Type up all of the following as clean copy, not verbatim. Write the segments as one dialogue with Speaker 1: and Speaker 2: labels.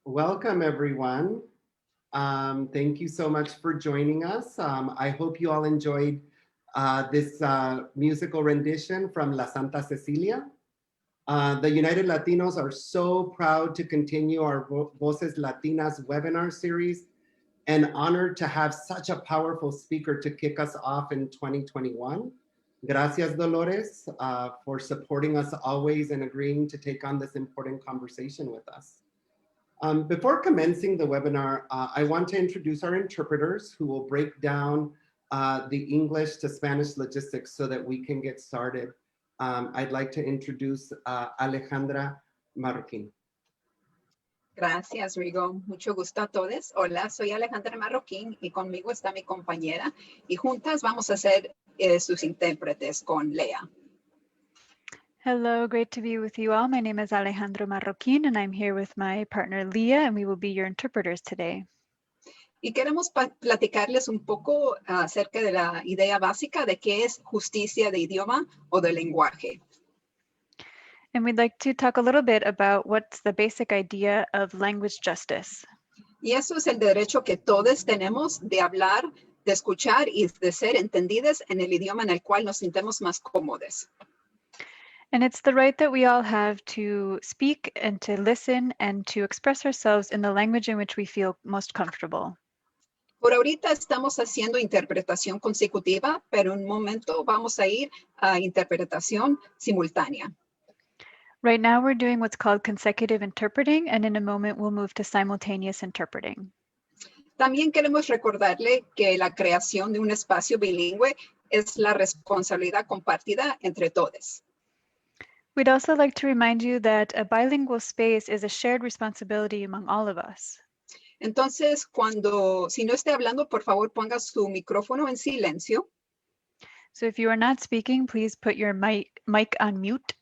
Speaker 1: Welcome, everyone. Thank you so much for joining us. I hope you all enjoyed this musical rendition from La Santa Cecilia. The United Latinos are so proud to continue our Voces Latinas webinar series and honored to have such a powerful speaker to kick us off in 2021. Gracias, Dolores, for supporting us always and agreeing to take on this important conversation with us. Before commencing the webinar, I want to introduce our interpreters who will break down the English to Spanish logistics so that we can get started. I'd like to introduce Alejandra Marroquín.
Speaker 2: Gracias, Rigo. Mucho gusto a todos. Hola, soy Alejandra Marroquín y conmigo está mi compañera y juntas vamos a ser sus intérpretes con Lea.
Speaker 3: Hello, great to be with you all. My name is Alejandro Marroquín and I'm here with my partner Leah and we will be your interpreters today.
Speaker 2: Y queremos platicarles un poco acerca de la idea básica de qué es justicia de idioma o de lenguaje.
Speaker 3: And we'd like to talk a little bit about what's the basic idea of language justice.
Speaker 2: Y eso es el derecho que todos tenemos de hablar, de escuchar y de ser entendidos en el idioma en el cual nos sintamos más cómodos.
Speaker 3: And it's the right that we all have to speak and to listen and to express ourselves in the language in which we feel most comfortable.
Speaker 2: Por ahorita estamos haciendo interpretación consecutiva, pero en un momento vamos a ir a interpretación simultánea.
Speaker 3: Right now we're doing what's called consecutive interpreting, and in a moment we'll move to simultaneous interpreting.
Speaker 2: También queremos recordarle que la creación de un espacio bilingüe es la responsabilidad compartida entre todos.
Speaker 3: We'd also like to remind you that a bilingual space is a shared responsibility among all of us.
Speaker 2: Entonces, si no esté hablando, por favor, ponga su micrófono en silencio.
Speaker 3: So if you are not speaking, please put your mic on mute.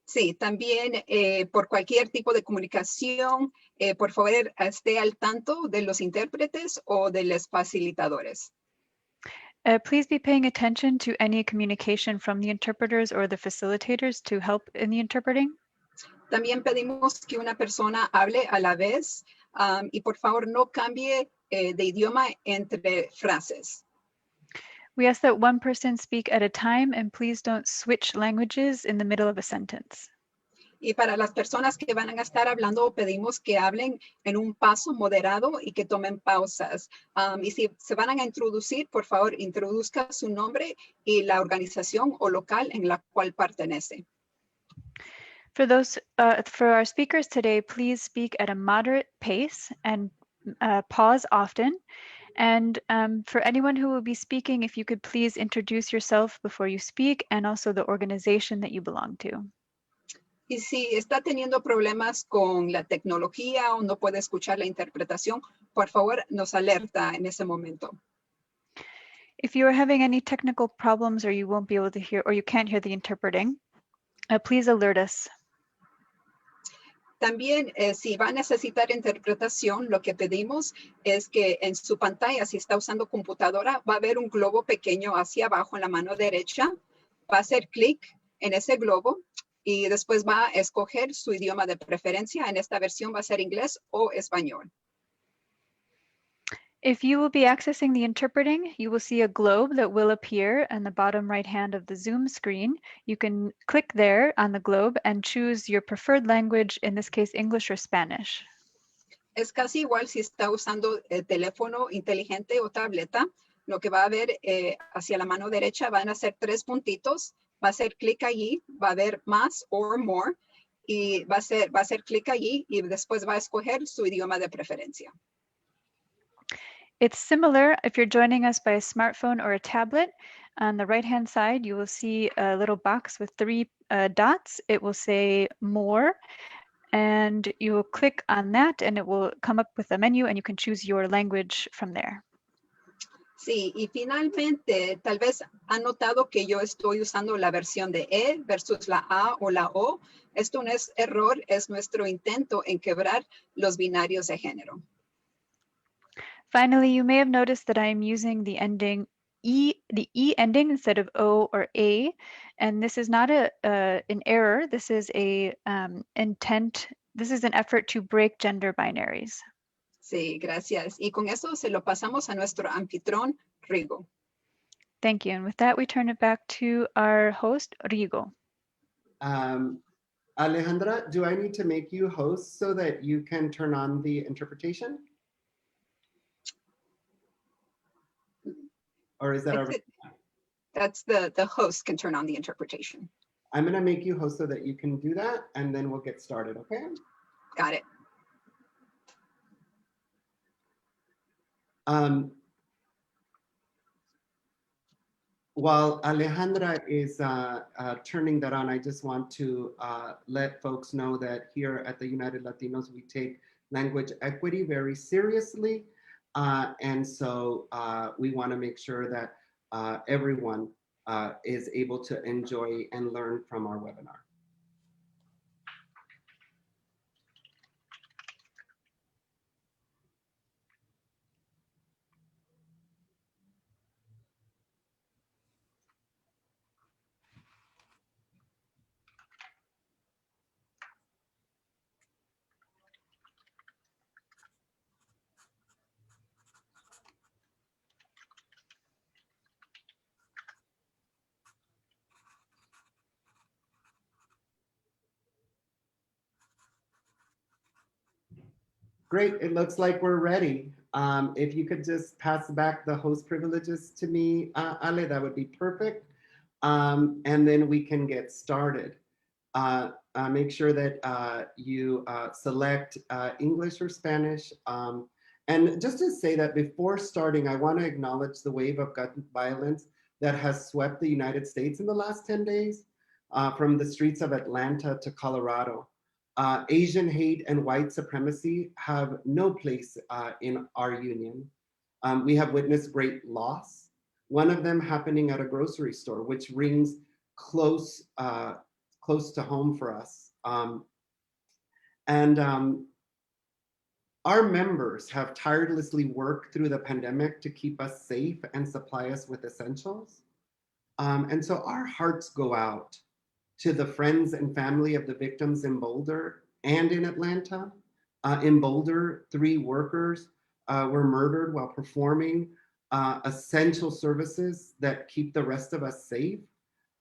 Speaker 2: Sí, también por cualquier tipo de comunicación, por favor, esté al tanto de los intérpretes o de los facilitadores.
Speaker 3: Please be paying attention to any communication from the interpreters or the facilitators to help in the interpreting.
Speaker 2: También pedimos que una persona hable a la vez y por favor no cambie de idioma entre frases.
Speaker 3: We ask that one person speak at a time and please don't switch languages in the middle of a sentence.
Speaker 2: Y para las personas que van a estar hablando, pedimos que hablen en un paso moderado y que tomen pausas. Y si se van a introducir, por favor, introduzca su nombre y la organización o local en la cual pertenece.
Speaker 3: For our speakers today, please speak at a moderate pace and pause often. And for anyone who will be speaking, if you could please introduce yourself before you speak and also the organization that you belong to.
Speaker 2: Y si está teniendo problemas con la tecnología o no puede escuchar la interpretación, por favor, nos alerta en ese momento.
Speaker 3: If you are having any technical problems or you won't be able to hear or you can't hear the interpreting, please alert us.
Speaker 2: También, si va a necesitar interpretación, lo que pedimos es que en su pantalla, si está usando computadora, va a haber un globo pequeño hacia abajo en la mano derecha. Va a hacer clic en ese globo y después va a escoger su idioma de preferencia. En esta versión va a ser inglés o español.
Speaker 3: If you will be accessing the interpreting, you will see a globe that will appear on the bottom right hand of the Zoom screen. You can click there on the globe and choose your preferred language, in this case, English or Spanish.
Speaker 2: Es casi igual si está usando el teléfono inteligente o tableta. Lo que va a ver hacia la mano derecha van a ser 3 puntitos. Va a hacer clic allí, va a ver más or more y va a hacer clic allí y después va a escoger su idioma de preferencia.
Speaker 3: It's similar if you're joining us by a smartphone or a tablet. On the right-hand side, you will see a little box with 3 dots. It will say more, and you will click on that and it will come up with a menu and you can choose your language from there.
Speaker 2: Sí, y finalmente, tal vez han notado que yo estoy usando la versión de E versus la A o la O. Esto no es error, es nuestro intento en quebrar los binarios de género.
Speaker 3: Finally, you may have noticed that I am using the ending the E ending instead of O or A, and this is not an error. This is a intent This is an effort to break gender binaries.
Speaker 2: Sí, gracias. Y con eso se lo pasamos a nuestro anfitrión, Rigo.
Speaker 3: Thank you. And with that, we turn it back to our host, Rigo.
Speaker 1: Alejandra, do I need to make you host so that you can turn on the interpretation? Or is that already?
Speaker 2: That's the host can turn on the interpretation.
Speaker 1: I'm going to make you host so that you can do that, and then we'll get started, okay?
Speaker 2: Got it.
Speaker 1: While Alejandra is turning that on, I just want to let folks know that here at the United Latinos, we take language equity very seriously. And so we want to make sure that everyone is able to enjoy and learn from our webinar. Great, it looks like we're ready. If you could just pass back the host privileges to me, Ale, that would be perfect. And then we can get started. Make sure that you select English or Spanish. And just to say that before starting, I want to acknowledge the wave of gun violence that has swept the United States in the last 10 days, from the streets of Atlanta to Colorado. Asian hate and white supremacy have no place in our union. We have witnessed great loss, one of them happening at a grocery store, which rings close to home for us. Our members have tirelessly worked through the pandemic to keep us safe and supply us with essentials. And so our hearts go out to the friends and family of the victims in Boulder and in Atlanta. In Boulder, 3 workers were murdered while performing essential services that keep the rest of us safe.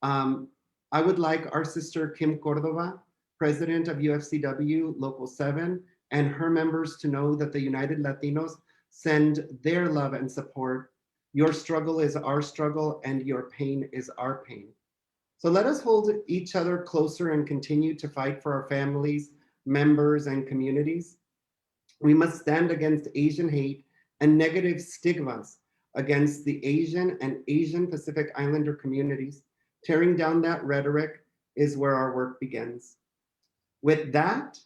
Speaker 1: I would like our sister Kim Cordova, president of UFCW Local 7, and her members to know that the United Latinos send their love and support. Your struggle is our struggle, and your pain is our pain. So let us hold each other closer and continue to fight for our families, members, and communities. We must stand against Asian hate and negative stigmas against the Asian and Asian Pacific Islander communities. Tearing down that rhetoric is where our work begins. With that,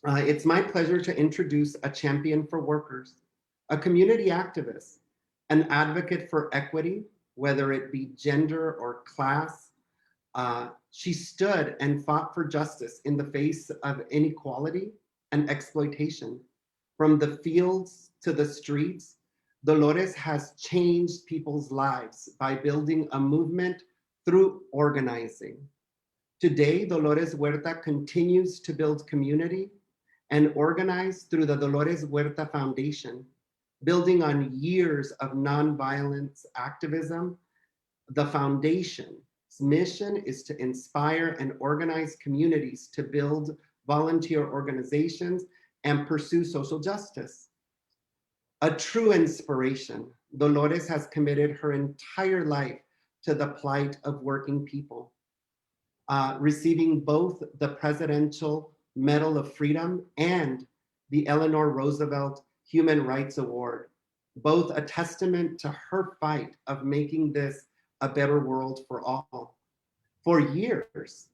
Speaker 1: it's my pleasure to introduce a champion for workers, a community activist, an advocate for equity, whether it be gender or class. She stood and fought for justice in the face of inequality and exploitation. From the fields to the streets, Dolores has changed people's lives by building a movement through organizing. Today, Dolores Huerta continues to build community and organize through the Dolores Huerta Foundation, building on years of nonviolence activism. The foundation's mission is to inspire and organize communities to build volunteer organizations and pursue social justice. A true inspiration, Dolores has committed her entire life to the plight of working people, receiving both the Presidential Medal of Freedom and the Eleanor Roosevelt Human Rights Award, both a testament to her fight of making this a better world for all. For years,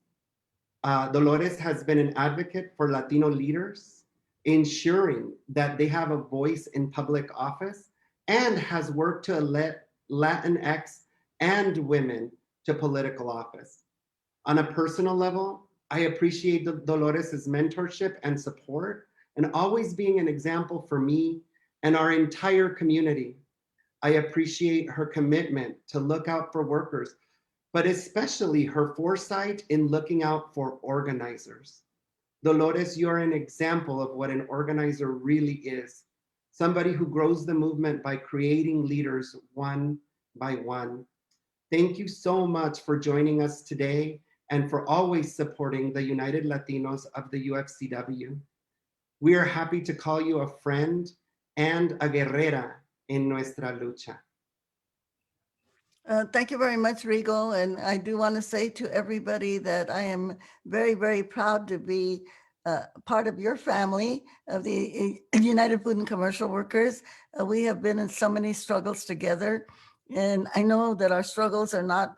Speaker 1: Dolores has been an advocate for Latino leaders, ensuring that they have a voice in public office, and has worked to elect Latinx and women to political office. On a personal level, I appreciate Dolores' mentorship and support, and always being an example for me and our entire community. I appreciate her commitment to look out for workers, but especially her foresight in looking out for organizers. Dolores, you're an example of what an organizer really is. Somebody who grows the movement by creating leaders one by one. Thank you so much for joining us today and for always supporting the United Latinos of the UFCW. We are happy to call you a friend and a guerrera en nuestra lucha.
Speaker 4: Thank you very much, Rigo. And I do want to say to everybody that I am very, very proud to be part of your family of the United Food and Commercial Workers. We have been in so many struggles together. And I know that our struggles are not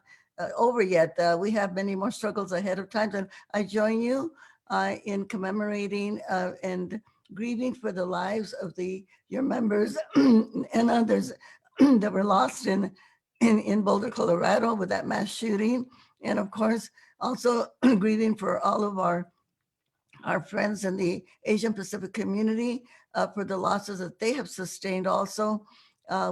Speaker 4: over yet. We have many more struggles ahead of time. And I join you in commemorating and grieving for the lives of your members and others that were lost in Boulder, Colorado with that mass shooting. And of course, also grieving for all of our friends in the Asian Pacific community for the losses that they have sustained also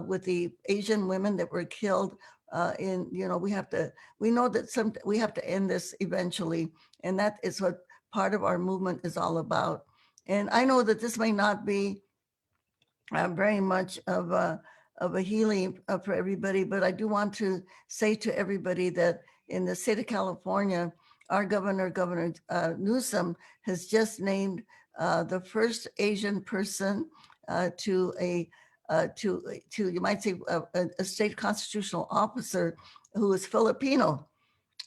Speaker 4: with the Asian women that were killed we know that we have to end this eventually. And that is what part of our movement is all about. And I know that this may not be very much of a healing for everybody, but I do want to say to everybody that in the state of California, our Governor Newsom, has just named the first Asian person to you might say a state constitutional officer who is Filipino,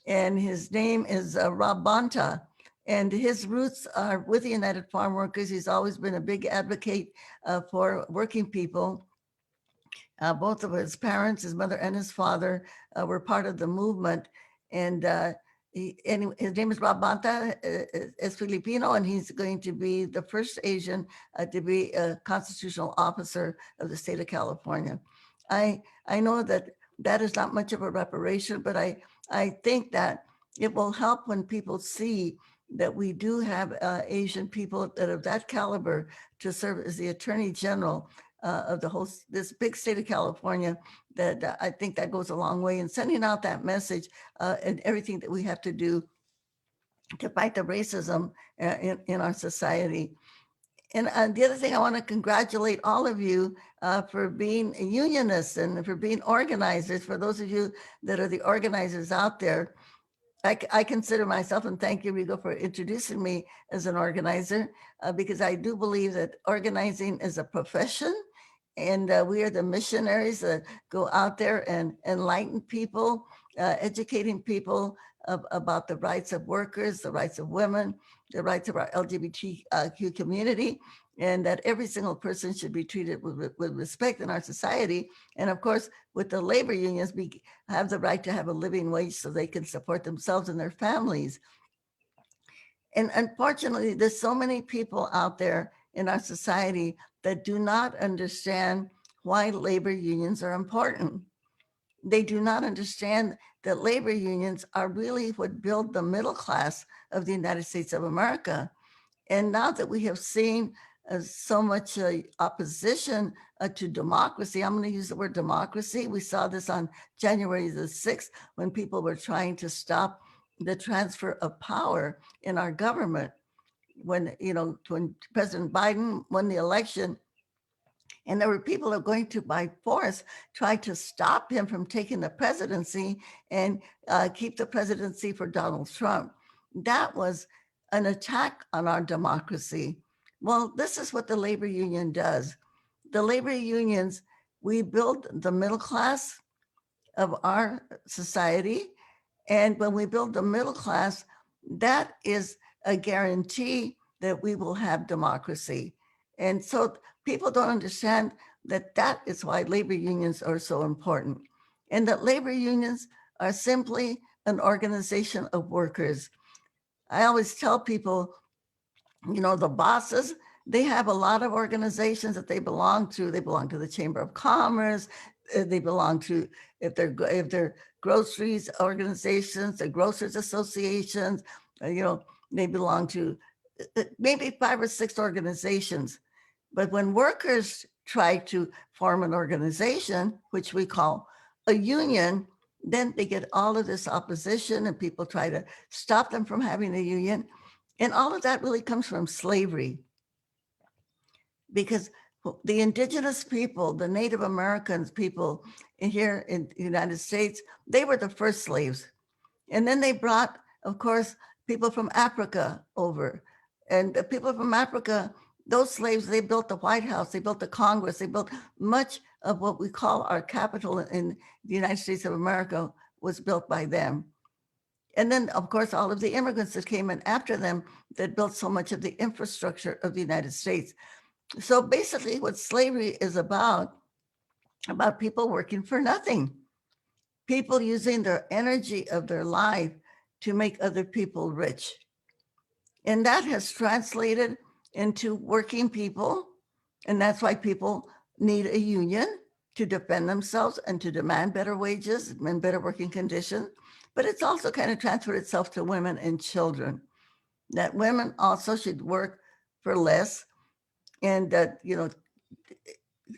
Speaker 4: and his name is Rob Bonta. And his roots are with the United Farm Workers. He's always been a big advocate for working people. Both of his parents, his mother and his father, were part of the movement. And his name is Rob Bonta, is Filipino, and he's going to be the first Asian to be a constitutional officer of the state of California. I know that is not much of a reparation, but I think that it will help when people see that we do have Asian people that of that caliber to serve as the Attorney General of this big state of California. That I think that goes a long way in sending out that message and everything that we have to do to fight the racism in our society. And the other thing, I want to congratulate all of you for being unionists and for being organizers. For those of you that are the organizers out there, I consider myself, and thank you, Rigo, for introducing me as an organizer, because I do believe that organizing is a profession, and we are the missionaries that go out there and enlighten people, educating people about the rights of workers, the rights of women, the rights of our LGBTQ community, and that every single person should be treated with respect in our society. And of course, with the labor unions, we have the right to have a living wage so they can support themselves and their families. And unfortunately, there's so many people out there in our society that do not understand why labor unions are important. They do not understand that labor unions are really what build the middle class of the United States of America. And now that we have seen so much opposition to democracy, I'm going to use the word democracy. We saw this on January the 6th when people were trying to stop the transfer of power in our government. When President Biden won the election, and there were people who are going to, by force, try to stop him from taking the presidency and keep the presidency for Donald Trump. That was an attack on our democracy. Well, this is what the labor union does. The labor unions, we build the middle class of our society. And when we build the middle class, that is a guarantee that we will have democracy. And so people don't understand that is why labor unions are so important. And that labor unions are simply an organization of workers. I always tell people, the bosses, they have a lot of organizations that they belong to. They belong to the Chamber of Commerce. They belong to, if they're groceries organizations, the grocers associations, they belong to maybe 5 or 6 organizations. But when workers try to form an organization, which we call a union, then they get all of this opposition and people try to stop them from having a union. And all of that really comes from slavery, because the indigenous people, the Native Americans people here in the United States, they were the first slaves. And then they brought, of course, people from Africa over. And the people from Africa, those slaves, they built the White House, they built the Congress, they built much of what we call our capital in the United States of America was built by them. And then, of course, all of the immigrants that came in after them that built so much of the infrastructure of the United States. So basically what slavery is about people working for nothing, people using their energy of their life to make other people rich. And that has translated into working people. And that's why people need a union to defend themselves and to demand better wages and better working conditions. But it's also kind of transferred itself to women and children, that women also should work for less. And that,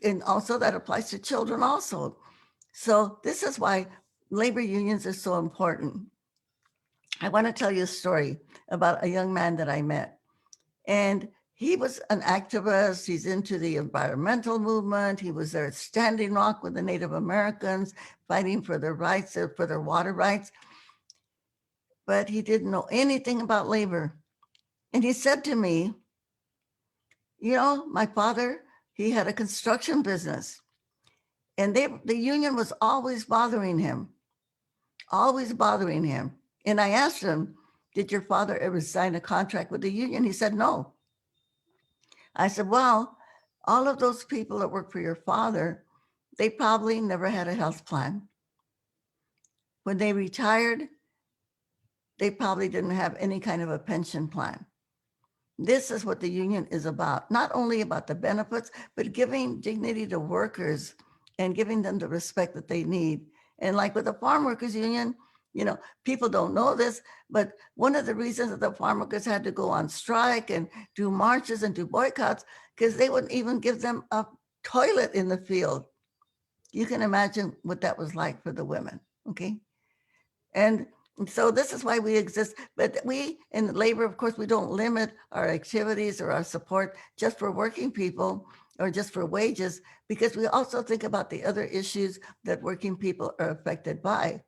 Speaker 4: and also that applies to children also. So this is why labor unions are so important. I want to tell you a story about a young man that I met. And he was an activist. He's into the environmental movement. He was there at Standing Rock with the Native Americans, fighting for their rights, for their water rights. But he didn't know anything about labor. And he said to me, my father, he had a construction business. And the union was always bothering him. And I asked him, did your father ever sign a contract with the union? He said, no. I said, well, all of those people that work for your father, they probably never had a health plan. When they retired, they probably didn't have any kind of a pension plan. This is what the union is about, not only about the benefits, but giving dignity to workers and giving them the respect that they need. And like with the farm workers union, people don't know this, but one of the reasons that the farm workers had to go on strike and do marches and do boycotts, because they wouldn't even give them a toilet in the field. You can imagine what that was like for the women, okay? And so this is why we exist. But we in labor, of course, we don't limit our activities or our support just for working people or just for wages, because we also think about the other issues that working people are affected by.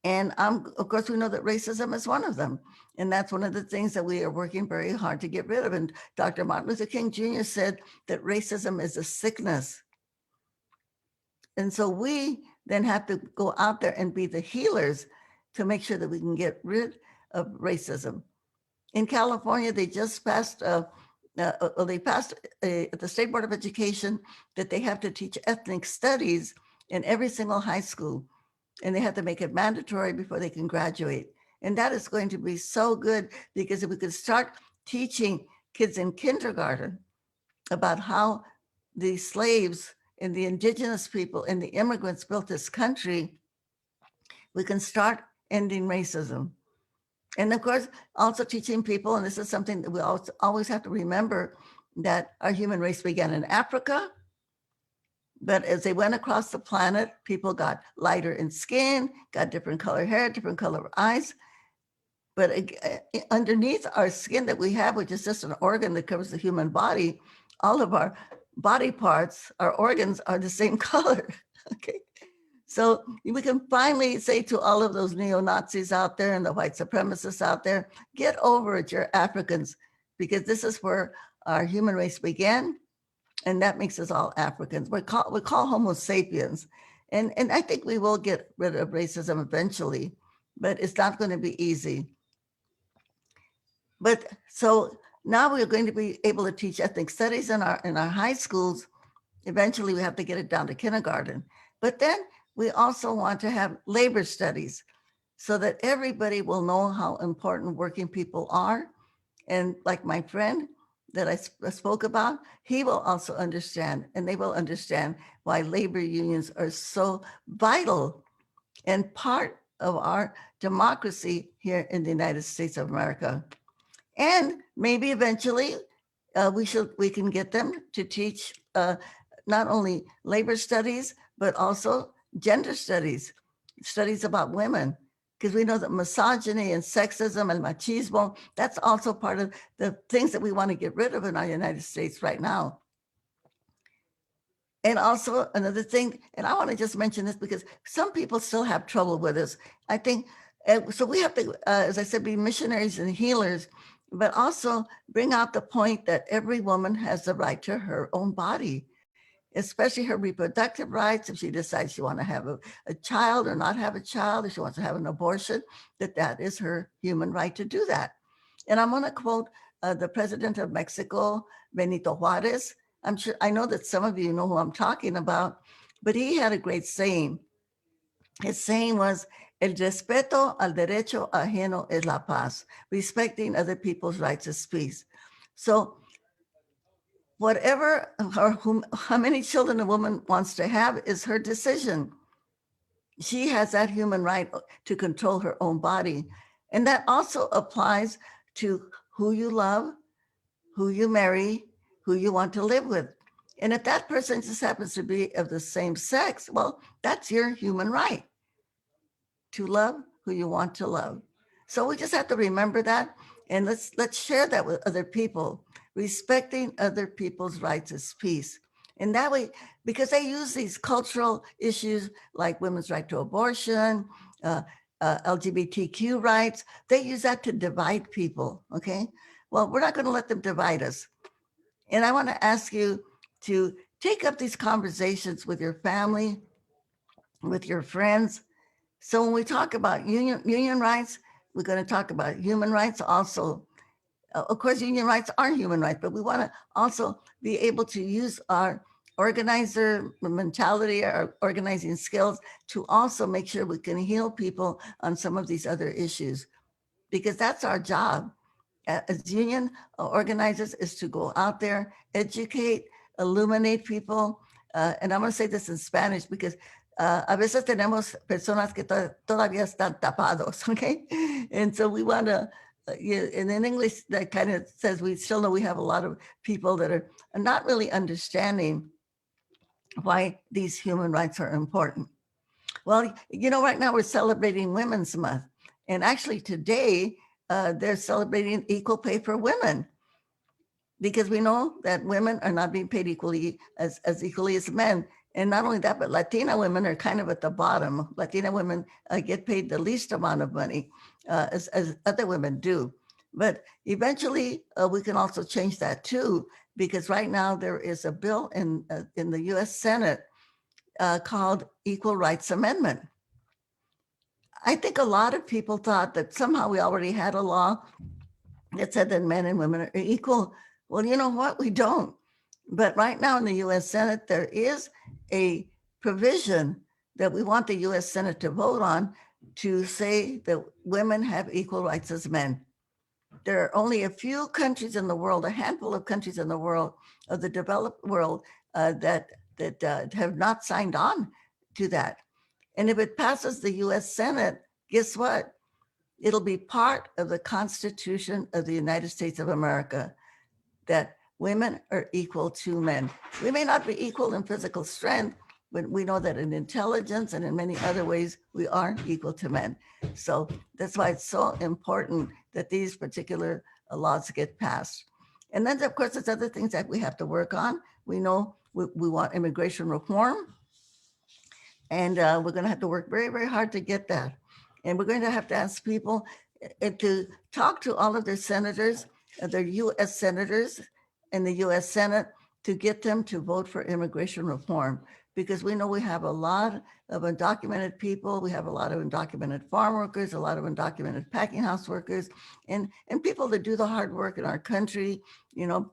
Speaker 4: And of course, we know that racism is one of them. And that's one of the things that we are working very hard to get rid of. And Dr. Martin Luther King Jr. said that racism is a sickness. And so we then have to go out there and be the healers to make sure that we can get rid of racism. In California, they just passed, at the State Board of Education that they have to teach ethnic studies in every single high school. And they have to make it mandatory before they can graduate. And that is going to be so good, because if we could start teaching kids in kindergarten about how the slaves and the indigenous people and the immigrants built this country, we can start ending racism. And of course, also teaching people, and this is something that we always have to remember, that our human race began in Africa. But as they went across the planet, people got lighter in skin, got different color hair, different color eyes. But underneath our skin that we have, which is just an organ that covers the human body, all of our body parts, our organs are the same color, okay? So we can finally say to all of those neo-Nazis out there and the white supremacists out there, get over it, you're Africans, because this is where our human race began. And that makes us all Africans. We call Homo sapiens. And I think we will get rid of racism eventually, but it's not going to be easy. But so now we're going to be able to teach ethnic studies in our high schools. Eventually we have to get it down to kindergarten. But then we also want to have labor studies so that everybody will know how important working people are. And like my friend that I spoke about, he will also understand, and they will understand why labor unions are so vital and part of our democracy here in the United States of America. And maybe eventually we can get them to teach not only labor studies, but also gender studies, studies about women. because we know that misogyny and sexism and machismo, that's also part of the things that we want to get rid of in our United States right now. And also another thing, and I want to just mention this because some people still have trouble with this. I think, so we have to, as I said, be missionaries and healers, but also bring out the point that every woman has the right to her own body, especially her reproductive rights. If she decides she wants to have a child or not have a child, if she wants to have an abortion, that is her human right to do that. And I'm going to quote the president of Mexico, Benito Juarez. I know that some of you know who I'm talking about, but he had a great saying. His saying was, el respeto al derecho ajeno es la paz. Respecting other people's rights is peace. So whatever or how many children a woman wants to have is her decision. She has that human right to control her own body. And that also applies to who you love, who you marry, who you want to live with. And if that person just happens to be of the same sex, well, that's your human right to love who you want to love. So we just have to remember that, and let's share that with other people. Respecting other people's rights is peace. And that way, because they use these cultural issues like women's right to abortion, LGBTQ rights, they use that to divide people, okay? Well, we're not going to let them divide us. And I want to ask you to take up these conversations with your family, with your friends. So when we talk about union rights, we're going to talk about human rights also. Of course, union rights are human rights, but we want to also be able to use our organizer mentality, our organizing skills to also make sure we can heal people on some of these other issues, because that's our job as union organizers, is to go out there, educate, illuminate people. And I'm going to say this in Spanish because a veces tenemos personas que todavía están tapados, okay? And so we want to, and in English, that kind of says we still know we have a lot of people that are not really understanding why these human rights are important. Well, you know, right now we're celebrating Women's Month. And actually today, they're celebrating equal pay for women, because we know that women are not being paid equally as equally as men. And not only that, but Latina women are kind of at the bottom. Latina women get paid the least amount of money as other women do. But eventually we can also change that too, because right now there is a bill in the US Senate called Equal Rights Amendment. I think a lot of people thought that somehow we already had a law that said that men and women are equal. Well, you know what? We don't. But right now in the US Senate, there is a provision that we want the US Senate to vote on to say that women have equal rights as men. There are only a few countries in the world, a handful of countries in the world, of the developed world, that have not signed on to that. And if it passes the US Senate, guess what? It'll be part of the Constitution of the United States of America, that women are equal to men. We may not be equal in physical strength, but we know that in intelligence and in many other ways, we are equal to men. So that's why it's so important that these particular laws get passed. And then, of course, there's other things that we have to work on. We know we want immigration reform, and we're going to have to work very, very hard to get that. And we're going to have to ask people to talk to all of their senators, their US senators in the US Senate, to get them to vote for immigration reform, because we know we have a lot of undocumented people. We have a lot of undocumented farm workers, a lot of undocumented packing house workers, and people that do the hard work in our country, you know,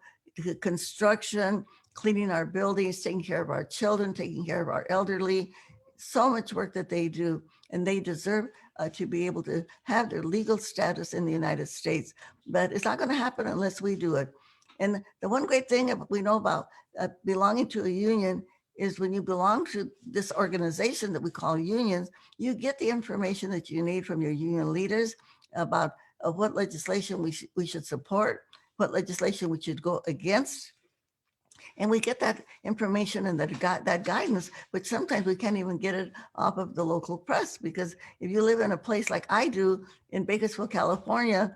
Speaker 4: construction, cleaning our buildings, taking care of our children, taking care of our elderly. So much work that they do, and they deserve to be able to have their legal status in the United States. But it's not going to happen unless we do it. And the one great thing we know about belonging to a union is when you belong to this organization that we call unions, you get the information that you need from your union leaders about what legislation we should support, what legislation we should go against. And we get that information and that guidance, but sometimes we can't even get it off of the local press, because if you live in a place like I do in Bakersfield, California,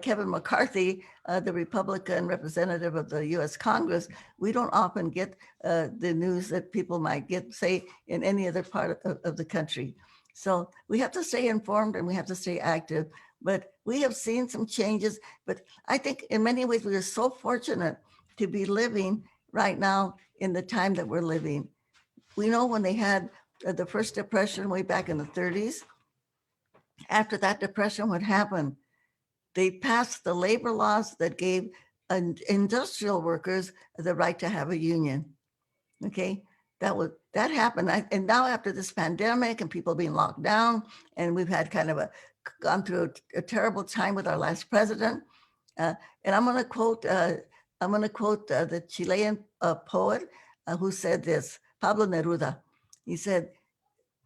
Speaker 4: Kevin McCarthy, the Republican representative of the US Congress, we don't often get the news that people might get, say, in any other part of the country. So we have to stay informed and we have to stay active. But we have seen some changes, but I think in many ways we are so fortunate to be living right now in the time that we're living. We know when they had the first depression way back in the 30s, after that depression, what happened? They passed the labor laws that gave industrial workers the right to have a union. Okay, that happened. And now after this pandemic and people being locked down, and we've had kind of gone through a terrible time with our last president. And I'm going to quote the Chilean poet who said this, Pablo Neruda. He said,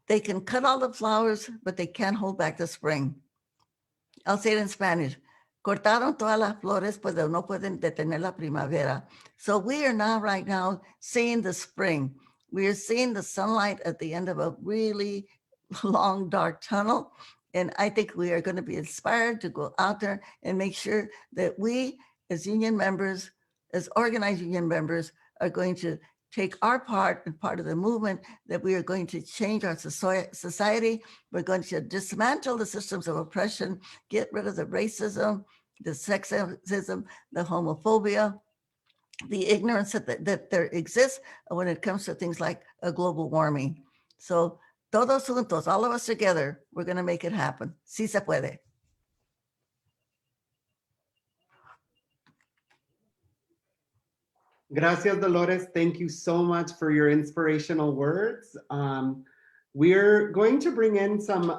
Speaker 4: "They can cut all the flowers, but they can't hold back the spring." I'll say it in Spanish. Cortaron todas las flores, pero no pueden detener la primavera. So we are now, right now, seeing the spring. We are seeing the sunlight at the end of a really long, dark tunnel. And I think we are going to be inspired to go out there and make sure that we, as union members, as organized union members, are going to take our part and part of the movement, that we are going to change our society. We're going to dismantle the systems of oppression, get rid of the racism, the sexism, the homophobia, the ignorance that there exists when it comes to things like global warming. So todos juntos, all of us together, we're going to make it happen. Sí se puede.
Speaker 1: Gracias, Dolores. Thank you so much for your inspirational words. We're going to bring in some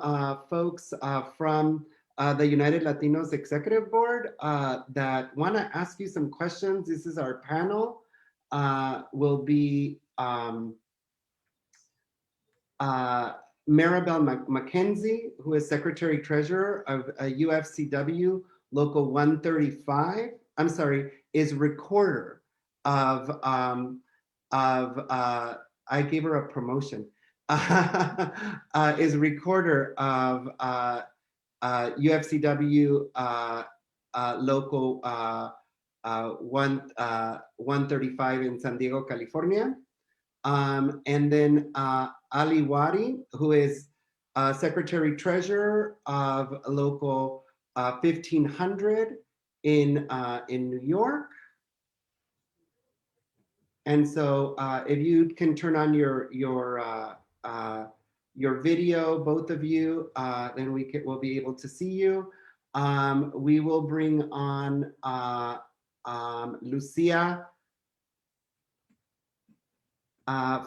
Speaker 1: folks from the United Latinos Executive Board that want to ask you some questions. This is our panel. Will be Maribel McKenzie, who is Secretary Treasurer of UFCW Local 135. I'm sorry, is recorder of I gave her a promotion. Is recorder of UFCW Local 135 in San Diego, California. And then Ali Wadi, who is Secretary Treasurer of Local 1500 in New York. And so if you can turn on your video, both of you, then we'll be able to see you. We will bring on Lucia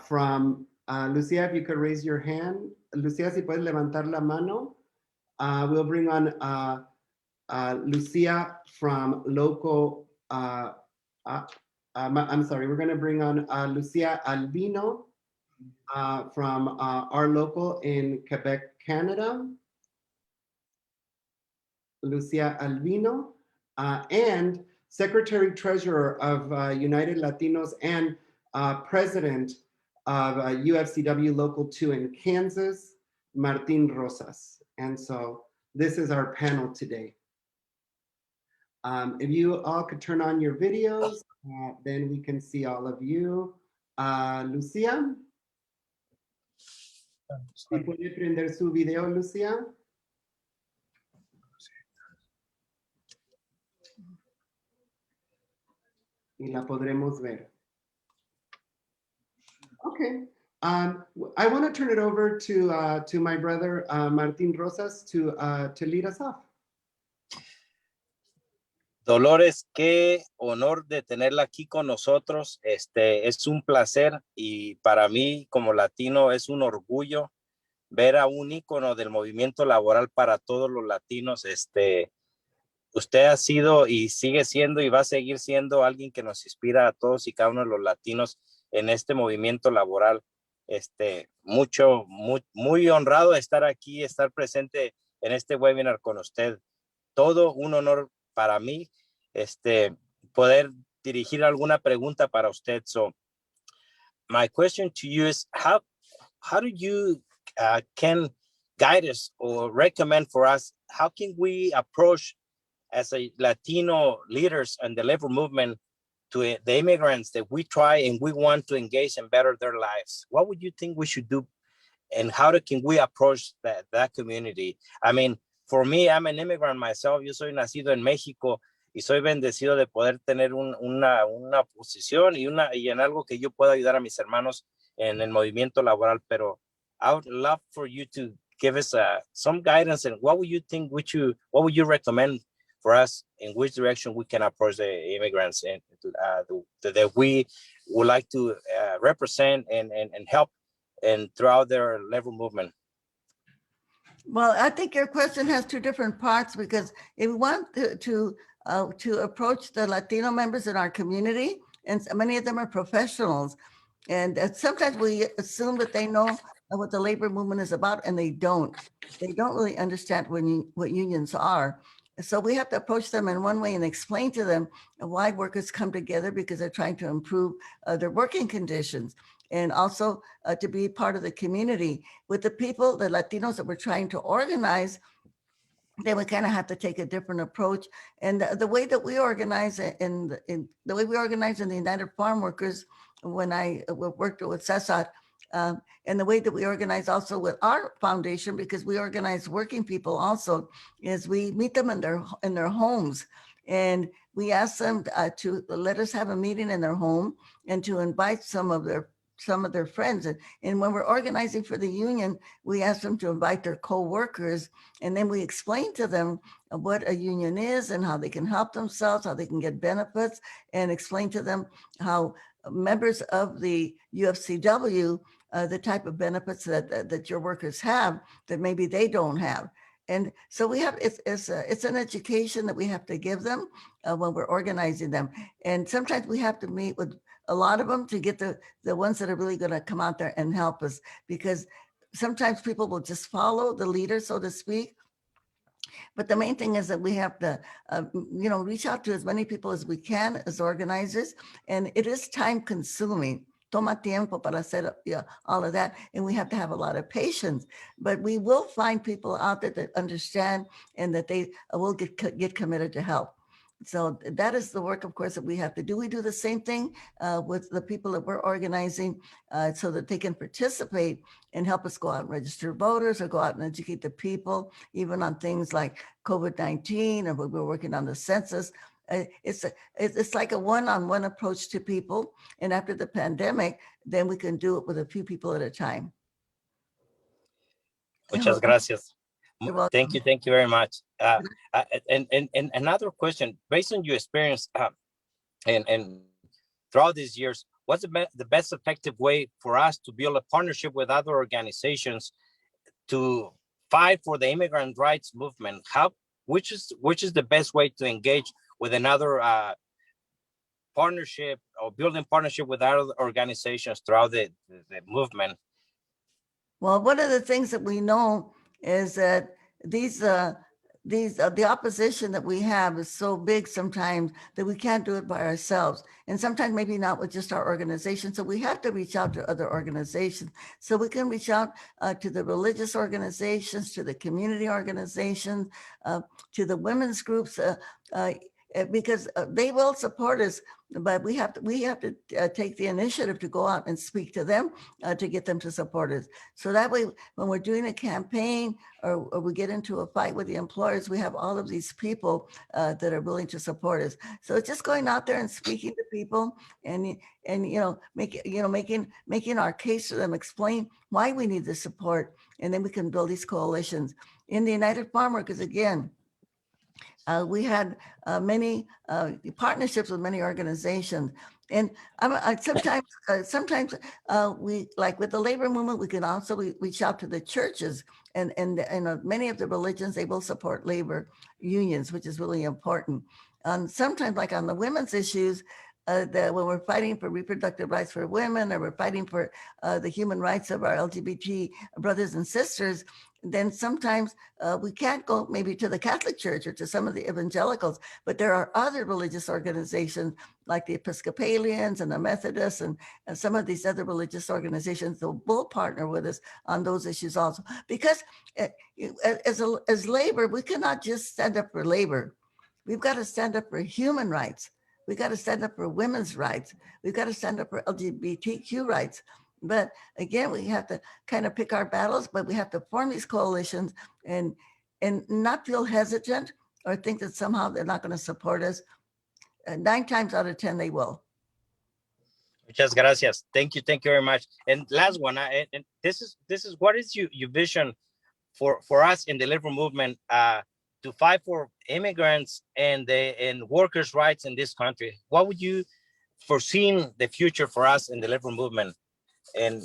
Speaker 1: from Lucia, if you could raise your hand. Lucia, si puedes levantar la mano. We'll bring on Lucia from local, I'm sorry, we're going to bring on Lucia Albino from our local in Quebec, Canada. Lucia Albino, and Secretary Treasurer of United Latinos and President of UFCW Local 2 in Kansas, Martin Rosas. And so this is our panel today. If you all could turn on your videos, then we can see all of you. Lucia, si puede prender su video, Lucia. Y la podremos ver. Okay. I want to turn it over to my brother, Martin Rosas, to lead us off.
Speaker 5: Dolores, qué honor de tenerla aquí con nosotros. Es un placer y para mí como latino es un orgullo ver a un ícono del movimiento laboral para todos los latinos. Usted ha sido y sigue siendo y va a seguir siendo alguien que nos inspira a todos y cada uno de los latinos en este movimiento laboral. Muy honrado de estar aquí, estar presente en este webinar con usted. Todo un honor para mí, poder dirigir alguna pregunta para usted. So my question to you is, how do you can guide us or recommend for us, how can we approach as a Latino leaders and the labor movement to the immigrants that we try and we want to engage and better their lives? What would you think we should do, and how can we approach that community? I mean, for me, I'm an immigrant myself. Yo soy nacido en México y soy bendecido de poder tener una posición y en algo que yo pueda ayudar a mis hermanos en el movimiento laboral. Pero I would love for you to give us some guidance, and what would you think, what would you recommend for us, in which direction we can approach the immigrants and that we would like to represent and help and throughout their labor movement?
Speaker 4: Well, I think your question has two different parts, because if we want to approach the Latino members in our community, and many of them are professionals, and sometimes we assume that they know what the labor movement is about, and they don't. They don't really understand what unions are. So we have to approach them in one way and explain to them why workers come together, because they're trying to improve their working conditions, and also to be part of the community. With the people, the Latinos that we're trying to organize, then we kind of have to take a different approach. And the way that we organize in the way we organize in the United Farm Workers, when I worked with Cesar, and the way that we organize also with our foundation, because we organize working people also, is we meet them in their homes, and we ask them to let us have a meeting in their home and to invite some of their friends. And when we're organizing for the union, we ask them to invite their co-workers, and then we explain to them what a union is and how they can help themselves, how they can get benefits, and explain to them how members of the UFCW, the type of benefits that your workers have that maybe they don't have. And so we have, it's an education that we have to give them when we're organizing them. And sometimes we have to meet with a lot of them to get the ones that are really going to come out there and help us, because sometimes people will just follow the leader, so to speak. But the main thing is that we have to, reach out to as many people as we can as organizers. And it is time consuming. Toma tiempo para hacer all of that. And we have to have a lot of patience. But we will find people out there that understand and that they will get committed to help. So that is the work, of course, that we have to do. We do the same thing with the people that we're organizing so that they can participate and help us go out and register voters, or go out and educate the people, even on things like COVID-19, or we're working on the census. It's like a one-on-one approach to people. And after the pandemic, then we can do it with a few people at a time.
Speaker 5: Muchas gracias. Thank you very much. And another question, based on your experience and throughout these years, what's the best effective way for us to build a partnership with other organizations to fight for the immigrant rights movement? Which is the best way to engage with another partnership, or building partnership with other organizations throughout the movement?
Speaker 4: Well, one of the things that we know is that the opposition that we have is so big sometimes that we can't do it by ourselves, and sometimes maybe not with just our organization. So we have to reach out to other organizations. So we can reach out to the religious organizations, to the community organizations, to the women's groups, because they will support us. But we have to take the initiative to go out and speak to them to get them to support us. So that way, when we're doing a campaign or we get into a fight with the employers, we have all of these people that are willing to support us. So it's just going out there and speaking to people and making our case to them, explain why we need the support, and then we can build these coalitions. In the United Farm Workers, again, we had many partnerships with many organizations. And sometimes we, like with the labor movement, we can also reach out to the churches, and many of the religions, they will support labor unions, which is really important. Sometimes, like on the women's issues, when we're fighting for reproductive rights for women, or we're fighting for the human rights of our LGBT brothers and sisters, then sometimes we can't go maybe to the Catholic Church or to some of the evangelicals, but there are other religious organizations like the Episcopalians and the Methodists and some of these other religious organizations that will partner with us on those issues also. Because as labor, we cannot just stand up for labor. We've got to stand up for human rights. We got to stand up for women's rights. We've got to stand up for LGBTQ rights. But again, we have to kind of pick our battles, but we have to form these coalitions and not feel hesitant or think that somehow they're not going to support us. 9 times out of 10, they will.
Speaker 5: Muchas gracias. Thank you very much. And last one, and this is what is your vision for us in the labor movement to fight for immigrants and workers' rights in this country? What would you foresee the future for us in the labor movement? And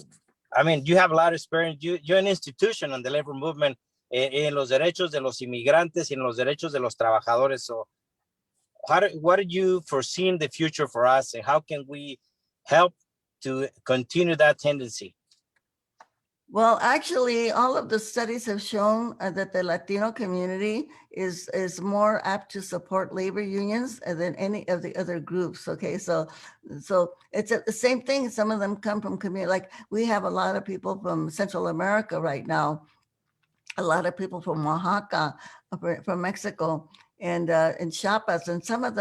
Speaker 5: I mean, you have a lot of experience. You're an institution on the labor movement en los derechos de los inmigrantes y en los derechos de los trabajadores. So what do you foresee in the future for us, and how can we help to continue that tendency?
Speaker 4: Well, actually, all of the studies have shown that the Latino community is more apt to support labor unions than any of the other groups. Okay, so it's the same thing. Some of them come from community, like we have a lot of people from Central America right now, a lot of people from Oaxaca, from Mexico, and Chiapas, and some of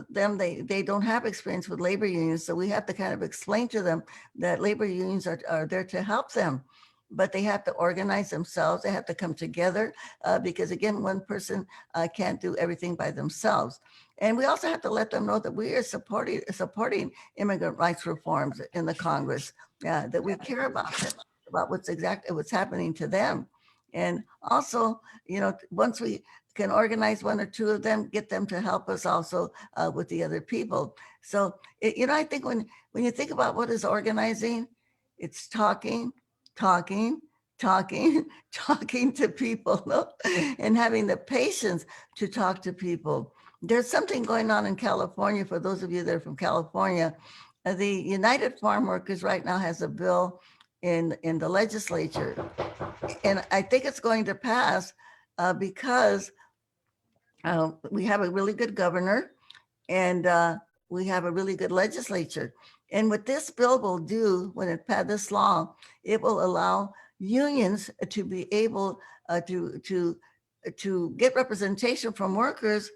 Speaker 4: them they don't have experience with labor unions, so we have to kind of explain to them that labor unions are there to help them, but they have to organize themselves. They have to come together because again, one person can't do everything by themselves. And we also have to let them know that we are supporting immigrant rights reforms in the Congress, that we care about them, about what's happening to them. And also, you know, once we can organize 1 or 2 of them, get them to help us also with the other people. So, you know, I think when you think about what is organizing, it's talking to people, no? And having the patience to talk to people. There's something going on in California, for those of you that are from California. The United Farm Workers right now has a bill in the legislature. And I think it's going to pass because we have a really good governor and we have a really good legislature. And what this bill will do when it passes this law, it will allow unions to be able to get representation from workers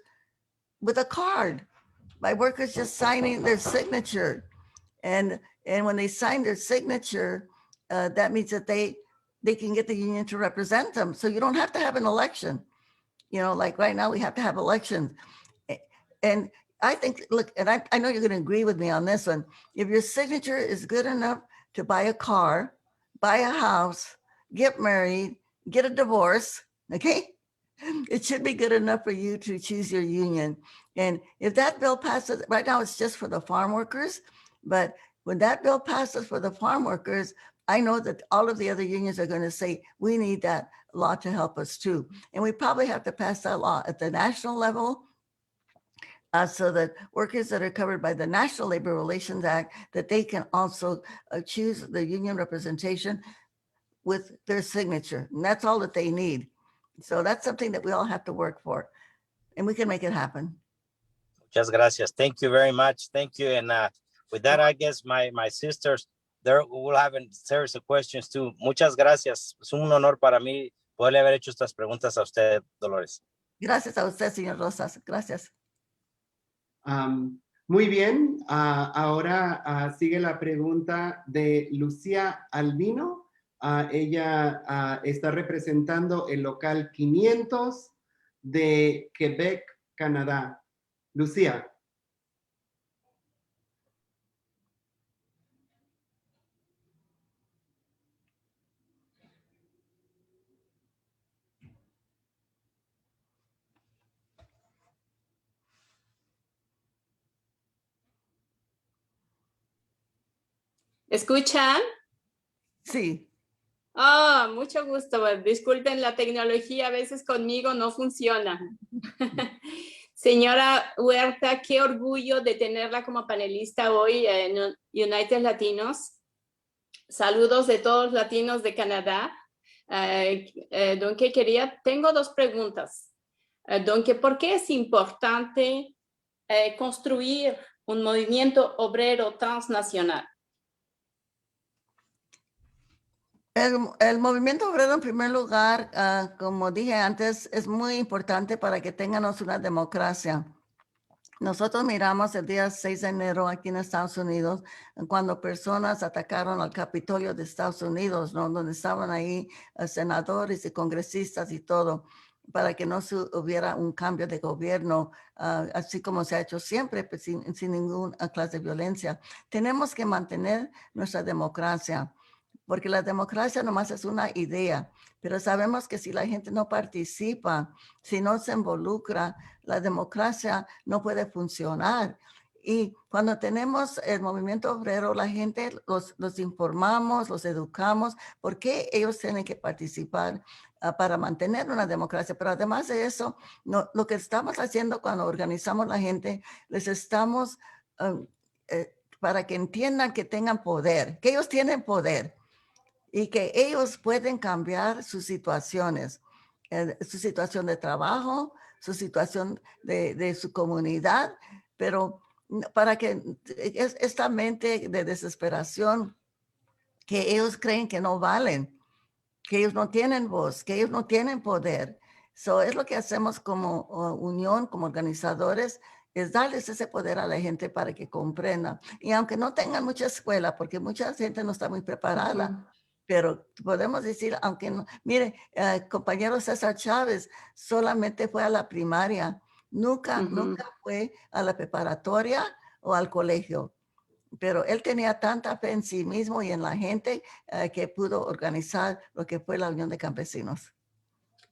Speaker 4: with a card, by workers just signing their signature. And when they sign their signature, that means that they can get the union to represent them. So you don't have to have an election. You know, like right now we have to have elections. And I think, look, and I know you're going to agree with me on this one. If your signature is good enough to buy a car, buy a house, get married, get a divorce, okay? It should be good enough for you to choose your union. And if that bill passes, right now it's just for the farm workers, but when that bill passes for the farm workers, I know that all of the other unions are going to say, we need that law to help us too. And we probably have to pass that law at the national level so that workers that are covered by the National Labor Relations Act, that they can also choose the union representation with their signature. And that's all that they need. So that's something that we all have to work for, and we can make it happen.
Speaker 5: Muchas gracias. Thank you very much. Thank you. And with that, I guess my sisters, there will have a series of questions too. Muchas gracias. Es un honor para mí poderle haber hecho estas preguntas a usted, Dolores.
Speaker 4: Gracias a usted, señor Rosas. Gracias.
Speaker 1: Muy bien. Ahora sigue la pregunta de Lucía Albino. Ella está representando el local 500 de Quebec, Canadá. Lucía.
Speaker 6: ¿Escuchan?
Speaker 4: Sí.
Speaker 6: Ah, mucho gusto. Disculpen la tecnología, a veces conmigo no funciona. Señora Huerta, qué orgullo de tenerla como panelista hoy en United Latinos. Saludos de todos los latinos de Canadá. Donc, tengo dos preguntas. Donc, ¿por qué es importante construir un movimiento obrero transnacional?
Speaker 4: El movimiento obrero, en primer lugar, como dije antes, es muy importante para que tengamos una democracia. Nosotros miramos el día 6 de enero aquí en Estados Unidos, cuando personas atacaron al Capitolio de Estados Unidos, ¿no? Donde estaban ahí senadores y congresistas y todo, para que no hubiera un cambio de gobierno, así como se ha hecho siempre, pues, sin ninguna clase de violencia. Tenemos que mantener nuestra democracia, porque la democracia nomás es una idea, pero sabemos que si la gente no participa, si no se involucra, la democracia no puede funcionar. Y cuando tenemos el movimiento obrero, la gente los informamos, los educamos, porque ellos tienen que participar para mantener una democracia. Pero además de eso, lo que estamos haciendo cuando organizamos la gente, les estamos para que entiendan que tengan poder, que ellos tienen poder y que ellos pueden cambiar sus situaciones, su situación de trabajo, su situación de su comunidad, pero para que esta mente de desesperación, que ellos creen que no valen, que ellos no tienen voz, que ellos no tienen poder. Es lo que hacemos como unión, como organizadores, es darles ese poder a la gente para que comprenda. Y aunque no tengan mucha escuela, porque mucha gente no está muy preparada, pero podemos decir, aunque no, mire, compañero César Chávez solamente fue a la primaria, nunca fue a la preparatoria o al colegio, pero él tenía tanta fe en sí mismo y en la gente que pudo organizar lo que fue la Unión de Campesinos.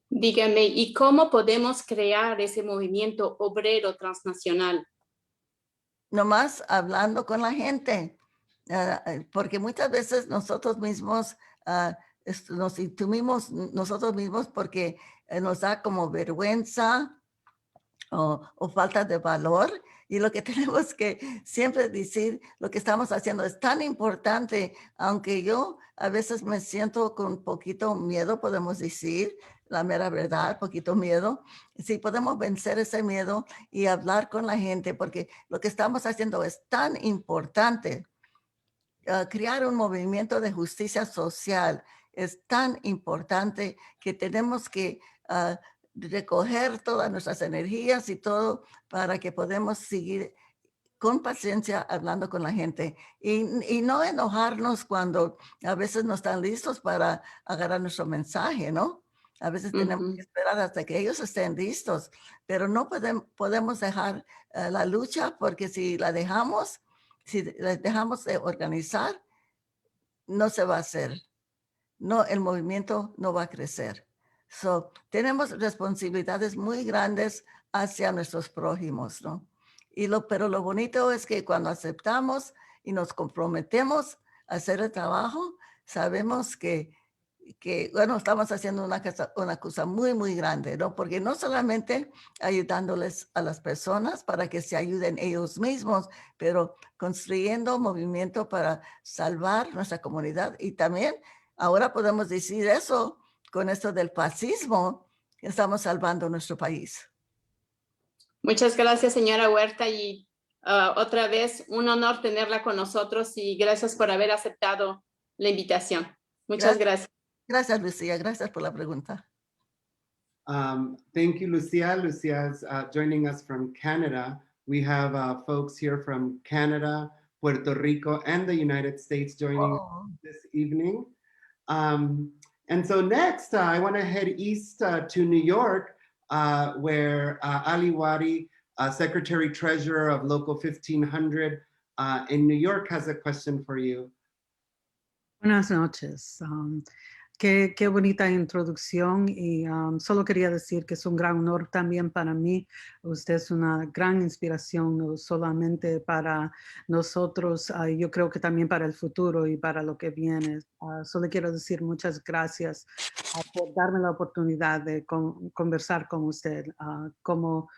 Speaker 6: Dígame, ¿y cómo podemos crear ese movimiento obrero transnacional?
Speaker 4: Nomás hablando con la gente, porque muchas veces nosotros mismos nos intimimos nosotros mismos porque nos da como vergüenza o falta de valor. Y lo que tenemos que siempre decir, lo que estamos haciendo es tan importante, aunque yo a veces me siento con poquito miedo, podemos decir, la mera verdad, poquito miedo. Si podemos vencer ese miedo y hablar con la gente, porque lo que estamos haciendo es tan importante. Crear un movimiento de justicia social es tan importante que tenemos que recoger todas nuestras energías y todo para que podamos seguir con paciencia hablando con la gente y no enojarnos cuando a veces no están listos para agarrar nuestro mensaje, ¿no? A veces tenemos que esperar hasta que ellos estén listos, pero no podemos dejar la lucha, porque si la dejamos de organizar, no se va a hacer. No, el movimiento no va a crecer. Tenemos responsabilidades muy grandes hacia nuestros prójimos, ¿no? Pero lo bonito es que cuando aceptamos y nos comprometemos a hacer el trabajo, sabemos que bueno, estamos haciendo una cosa muy, muy grande, ¿no? Porque no solamente ayudándoles a las personas para que se ayuden ellos mismos, pero construyendo movimiento para salvar nuestra comunidad. Y también ahora podemos decir eso con esto del fascismo, que estamos salvando nuestro país.
Speaker 6: Muchas gracias, señora Huerta, y otra vez un honor tenerla con nosotros y gracias por haber aceptado la invitación. Muchas gracias.
Speaker 4: Gracias, Lucía. Gracias por la pregunta.
Speaker 1: Thank you, Lucia. Lucia's joining us from Canada. We have folks here from Canada, Puerto Rico, and the United States joining us this evening. And so next, I want to head east to New York, where Ali Wadi, Secretary Treasurer of Local 1500 in New York, has a question for you.
Speaker 7: Buenas noches. Qué bonita introducción y solo quería decir que es un gran honor también para mí. Usted es una gran inspiración, no solamente para nosotros, yo creo que también para el futuro y para lo que viene. Solo quiero decir muchas gracias por darme la oportunidad de conversar con usted. Como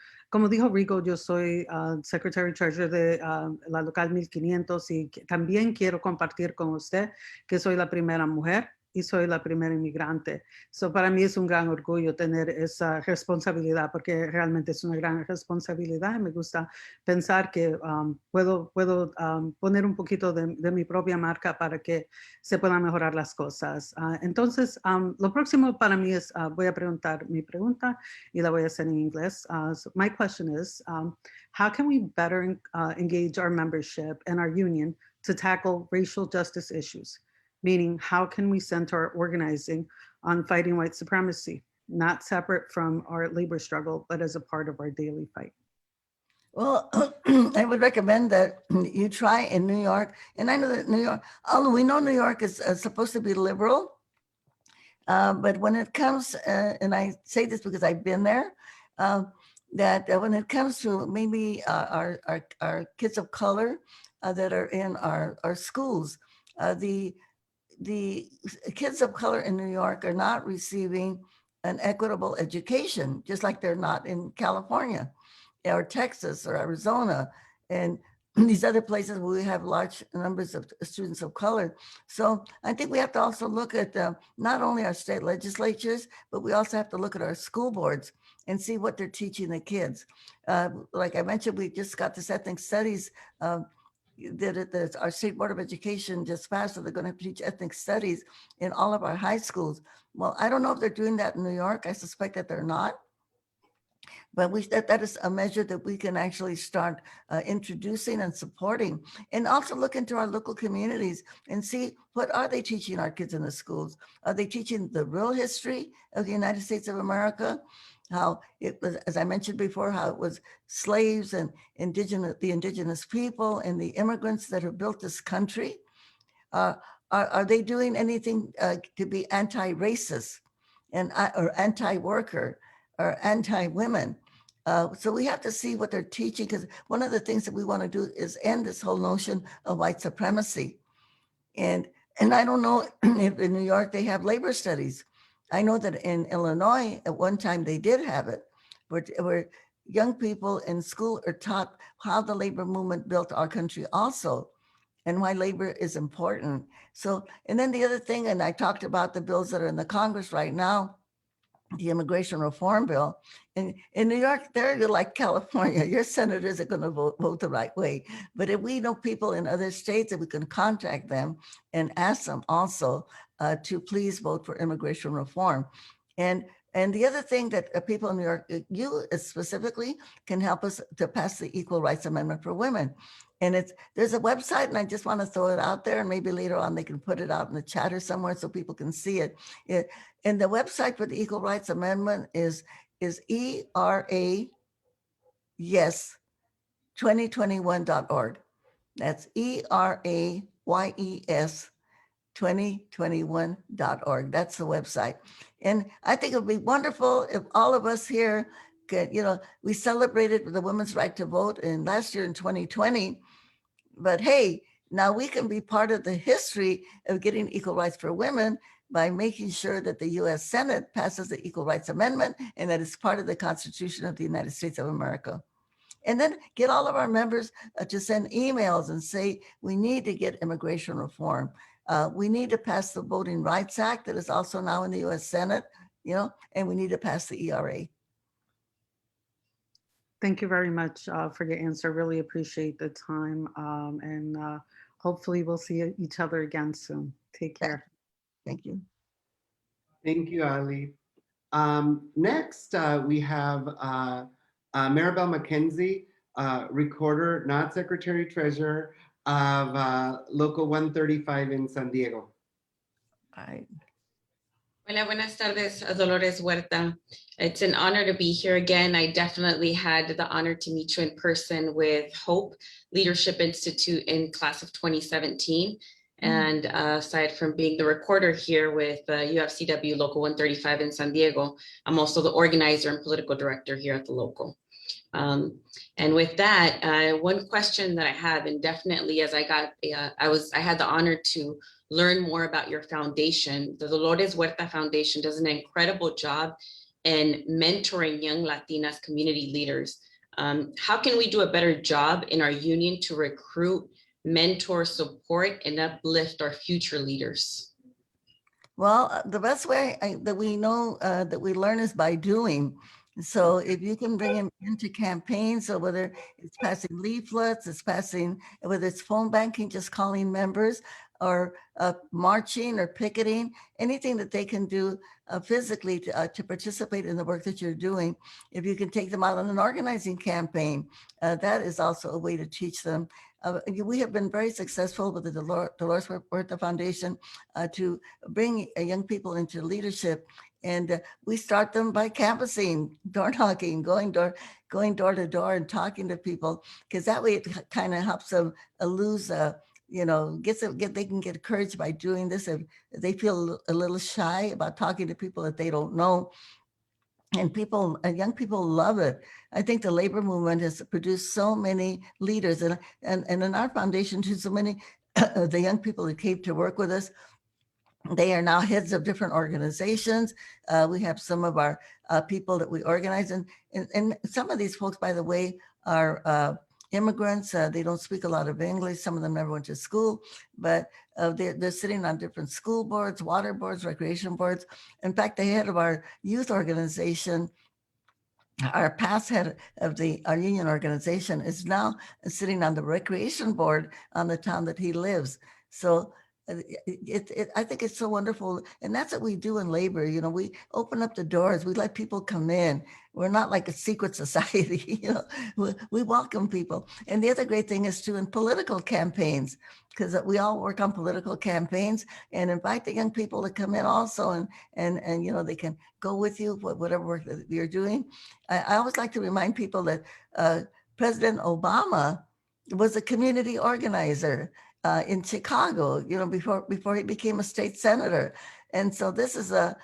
Speaker 7: dijo Rigo, yo soy Secretary Treasurer de la Local 1500 y también quiero compartir con usted que soy la primera mujer y soy la primera inmigrante. So para mí es un gran orgullo tener esa responsabilidad, porque realmente es una gran responsabilidad. Me gusta pensar que puedo poner un poquito de mi propia marca para que se puedan mejorar las cosas. Entonces, lo próximo para mí es, voy a preguntar mi pregunta y la voy a hacer en inglés. So my question is, how can we better engage our membership and our union to tackle racial justice issues? Meaning, how can we center our organizing on fighting white supremacy, not separate from our labor struggle, but as a part of our daily fight?
Speaker 4: Well, I would recommend that you try in New York. And I know that New York, although we know New York is supposed to be liberal, but when it comes, and I say this because I've been there, that when it comes to maybe our kids of color that are in our schools, the kids of color in New York are not receiving an equitable education, just like they're not in California or Texas or Arizona and these other places where we have large numbers of students of color. So I think we have to also look at not only our state legislatures, but we also have to look at our school boards and see what they're teaching the kids. Like I mentioned, we just got this ethnic studies that our State Board of Education just passed, so they're going to teach ethnic studies in all of our high schools. Well, I don't know if they're doing that in New York. I suspect that they're not. But that is a measure that we can actually start introducing and supporting, and also look into our local communities and see what are they teaching our kids in the schools. Are they teaching the real history of the United States of America? How it was, as I mentioned before, how it was slaves and the indigenous people and the immigrants that have built this country. Are they doing anything to be anti-racist or anti-worker or anti-women? So we have to see what they're teaching, because one of the things that we want to do is end this whole notion of white supremacy. And I don't know if in New York they have labor studies. I know that in Illinois at one time they did have it, where young people in school are taught how the labor movement built our country also, and why labor is important. So, and then the other thing, and I talked about the bills that are in the Congress right now, the immigration reform bill. In New York, they're like California. Your senators are going to vote the right way. But if we know people in other states, that we can contact them and ask them also to please vote for immigration reform. And the other thing that people in New York, you specifically, can help us to pass the Equal Rights Amendment for women. And there's a website, and I just want to throw it out there, and maybe later on they can put it out in the chat or somewhere so people can see it. And the website for the Equal Rights Amendment is ERA yes 2021.org. That's ERAYES 2021.org. That's the website. And I think it would be wonderful if all of us here could, we celebrated the women's right to vote last year in 2020, but hey, now we can be part of the history of getting equal rights for women by making sure that the US Senate passes the Equal Rights Amendment and that it's part of the Constitution of the United States of America. And then get all of our members to send emails and say, we need to get immigration reform. We need to pass the Voting Rights Act that is also now in the US Senate, and we need to pass the ERA.
Speaker 7: Thank you very much for your answer. Really appreciate the time. And hopefully we'll see each other again soon. Take care.
Speaker 4: Thank you.
Speaker 1: Thank you, Ali. Next, we have Maribel McKenzie, recorder, not secretary treasurer of Local 135 in San Diego.
Speaker 4: All right.
Speaker 8: Hola, buenas tardes, Dolores Huerta. It's an honor to be here again. I definitely had the honor to meet you in person with HOPE Leadership Institute in class of 2017. And aside from being the recorder here with UFCW Local 135 in San Diego, I'm also the organizer and political director here at the local. And with that, one question that I have, and definitely as I had the honor to learn more about your foundation. The Dolores Huerta Foundation does an incredible job in mentoring young Latinas community leaders. How can we do a better job in our union to recruit, mentor, support, and uplift our future leaders?
Speaker 4: Well, the best way that we know that we learn is by doing. So if you can bring them into campaigns, so whether it's passing leaflets, it's passing, whether it's phone banking, just calling members, or marching or picketing, anything that they can do physically to participate in the work that you're doing. If you can take them out on an organizing campaign, that is also a way to teach them. We have been very successful with the Dolores Huerta Foundation to bring young people into leadership. And we start them by canvassing, door knocking, going door to door and talking to people, because that way it kind of helps them lose, they can get courage by doing this. If they feel a little shy about talking to people that they don't know, and young people love it. I think the labor movement has produced so many leaders, and in our foundation too, so many the young people who came to work with us, they are now heads of different organizations. We have some of our people that we organize, and some of these folks, by the way, are immigrants. They don't speak a lot of English. Some of them never went to school, but they're sitting on different school boards, water boards, recreation boards. In fact, the head of our youth organization, our past head of our union organization, is now sitting on the recreation board on the town that he lives. So I think it's so wonderful. And that's what we do in labor. We open up the doors, we let people come in. We're not like a secret society, we welcome people. And the other great thing is too, in political campaigns, because we all work on political campaigns, and invite the young people to come in also, and they can go with you, whatever work that you're doing. I always like to remind people that President Obama was a community organizer in Chicago, before he became a state senator. And so this is a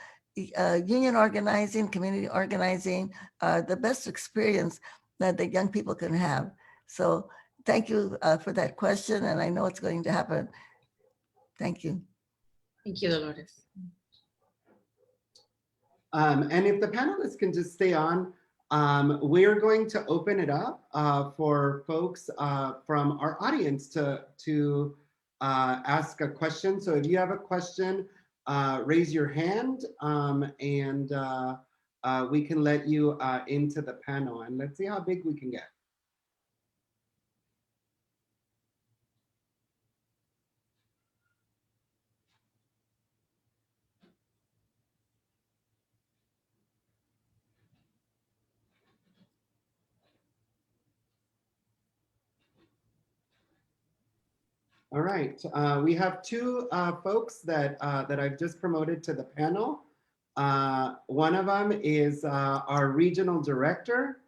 Speaker 4: union organizing, community organizing, the best experience that the young people can have. So thank you for that question. And I know it's going to happen. Thank you.
Speaker 8: Thank you, Dolores.
Speaker 1: And if the panelists can just stay on, we're going to open it up for folks from our audience to ask a question. So if you have a question, raise your hand, and we can let you into the panel. And let's see how big we can get. All right, we have two folks that I've just promoted to the panel. One of them is our regional director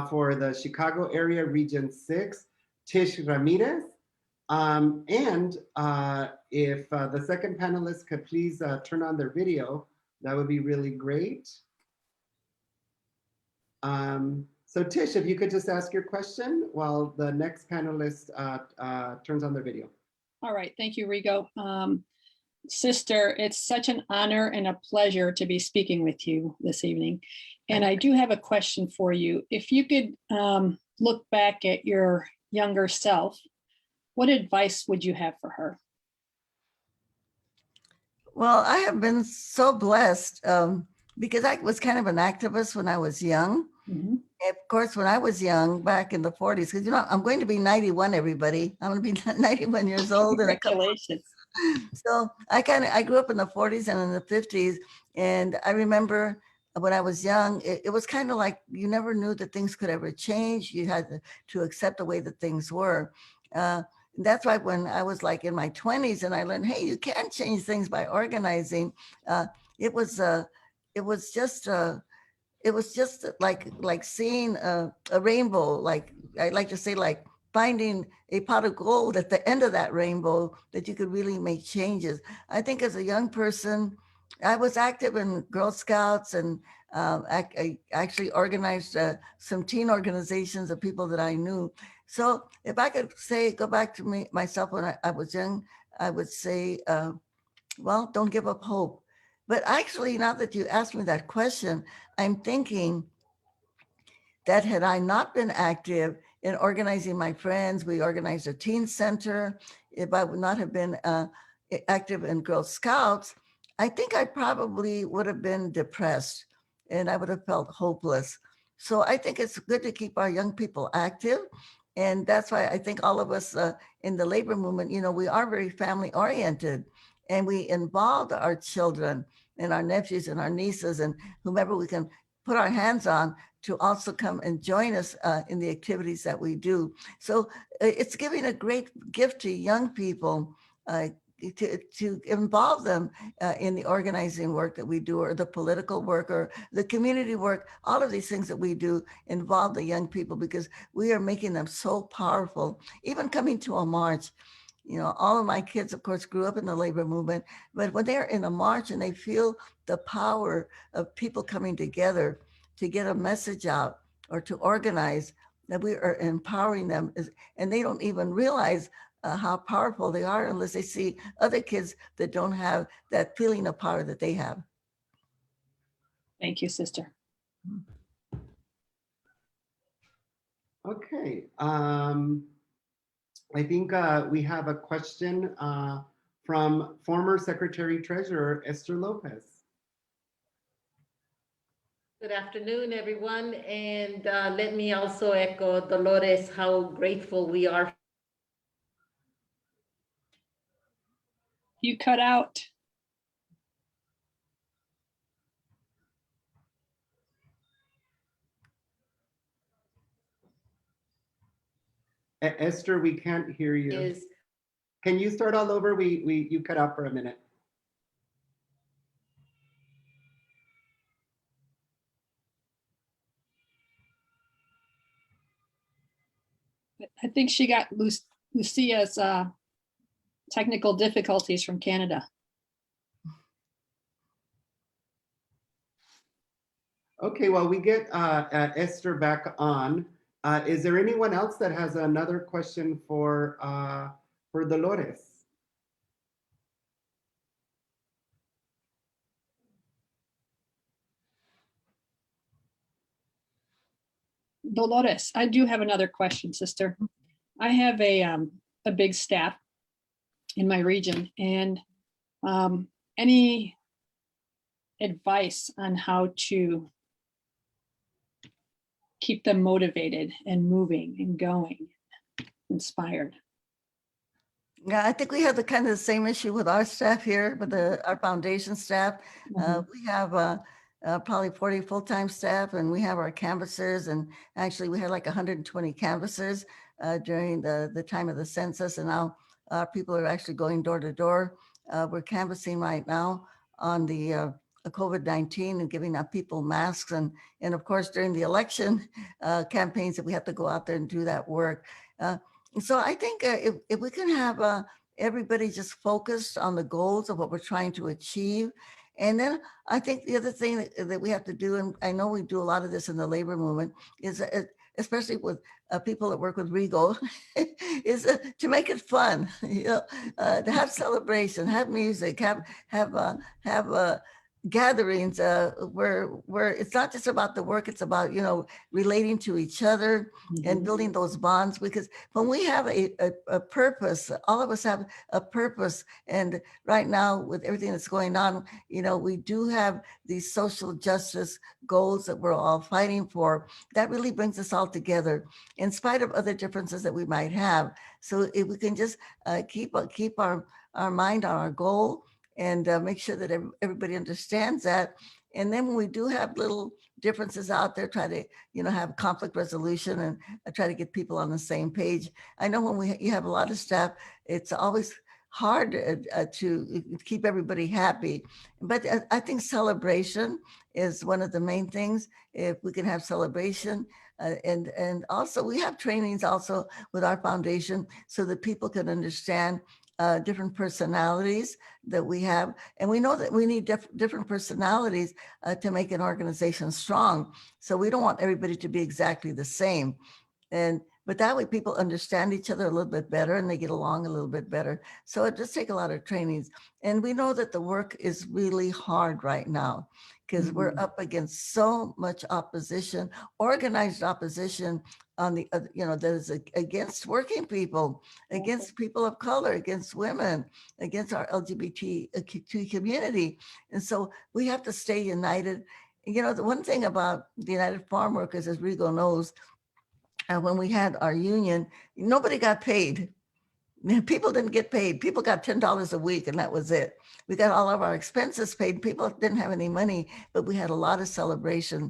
Speaker 1: for the Chicago area, Region 6, Tish Ramirez. And if the second panelist could please turn on their video, that would be really great. So Tish, if you could just ask your question while the next panelist turns on their video.
Speaker 9: All right, thank you, Rigo. Sister, it's such an honor and a pleasure to be speaking with you this evening. And I do have a question for you. If you could look back at your younger self, what advice would you have for her?
Speaker 4: Well, I have been so blessed because I was kind of an activist when I was young. Mm-hmm. Of course, when I was young, back in the 40s, because I'm going to be 91, everybody. I'm going to be 91 years old.
Speaker 9: Congratulations.
Speaker 4: So I grew up in the 40s and in the 50s. And I remember when I was young, it was kind of like you never knew that things could ever change. You had to accept the way that things were. That's why when I was like in my 20s and I learned, hey, you can change things by organizing. It was just like seeing a rainbow. Like I like to say, like finding a pot of gold at the end of that rainbow that you could really make changes. I think as a young person, I was active in Girl Scouts, and I actually organized some teen organizations of people that I knew. So if I could go back to myself when I was young, I would say, well, don't give up hope. But actually, now that you asked me that question, I'm thinking that had I not been active in organizing my friends, we organized a teen center. If I would not have been active in Girl Scouts, I think I probably would have been depressed and I would have felt hopeless. So I think it's good to keep our young people active. And that's why I think all of us in the labor movement, you know, we are very family oriented and we involved our children and our nephews and our nieces and whomever we can put our hands on to also come and join us in the activities that we do. So it's giving a great gift to young people to involve them in the organizing work that we do, or the political work, or the community work. All of these things that we do involve the young people because we are making them so powerful. Even coming to a march, you know, all of my kids, of course, grew up in the labor movement, but when they're in a march and they feel the power of people coming together to get a message out or to organize, that we are empowering them, and they don't even realize how powerful they are unless they see other kids that don't have that feeling of power that they have.
Speaker 9: Thank you, sister.
Speaker 1: Okay. I think we have a question from former Secretary Treasurer Esther Lopez.
Speaker 10: Good afternoon, everyone. And let me also echo Dolores, how grateful we are.
Speaker 9: You cut out.
Speaker 1: Esther, we can't hear you. Can you start all over? You cut out for a minute.
Speaker 9: I think she got Lucia's technical difficulties from Canada.
Speaker 1: Okay, well, we get Esther back on. Is there anyone else that has another question for Dolores?
Speaker 9: Dolores, I do have another question, sister. I have a big staff in my region, and any advice on how to keep them motivated and moving and going, inspired?
Speaker 4: Yeah, I think we have the kind of the same issue with our staff here, with our foundation staff. We have probably 40 full-time staff, and we have our canvassers, and actually we had like 120 canvassers during the time of the census, and now people are actually going door to door. We're canvassing right now on the COVID-19 and giving out people masks, and of course during the election campaigns that we have to go out there and do that work. So I think if we can have everybody just focused on the goals of what we're trying to achieve. And then I think the other thing that we have to do, and I know we do a lot of this in the labor movement, is especially with people that work with Regal, is to make it fun, you know, to have celebration, have music, have gatherings where it's not just about the work, it's about, you know, relating to each other and building those bonds. Because when we have a purpose, all of us have a purpose. And right now with everything that's going on, you know, we do have these social justice goals that we're all fighting for. That really brings us all together in spite of other differences that we might have. So if we can just keep our mind on our goal, and make sure that everybody understands that. And then when we do have little differences out there, try to, you know, have conflict resolution and try to get people on the same page. I know when you have a lot of staff, it's always hard to keep everybody happy. But I think celebration is one of the main things. If we can have celebration, and also we have trainings also with our foundation so that people can understand different personalities that we have. And we know that we need different personalities to make an organization strong. So we don't want everybody to be exactly the same. But But that way people understand each other a little bit better and they get along a little bit better. So it does take a lot of trainings. And we know that the work is really hard right now because we're up against so much opposition, organized opposition on the, that is against working people, against people of color, against women, against our LGBT community. And so we have to stay united. The one thing about the United Farm Workers, as Rigo knows, when we had our union, nobody got paid. People didn't get paid. People got $10 a week and that was it. We got all of our expenses paid. People didn't have any money, but we had a lot of celebration.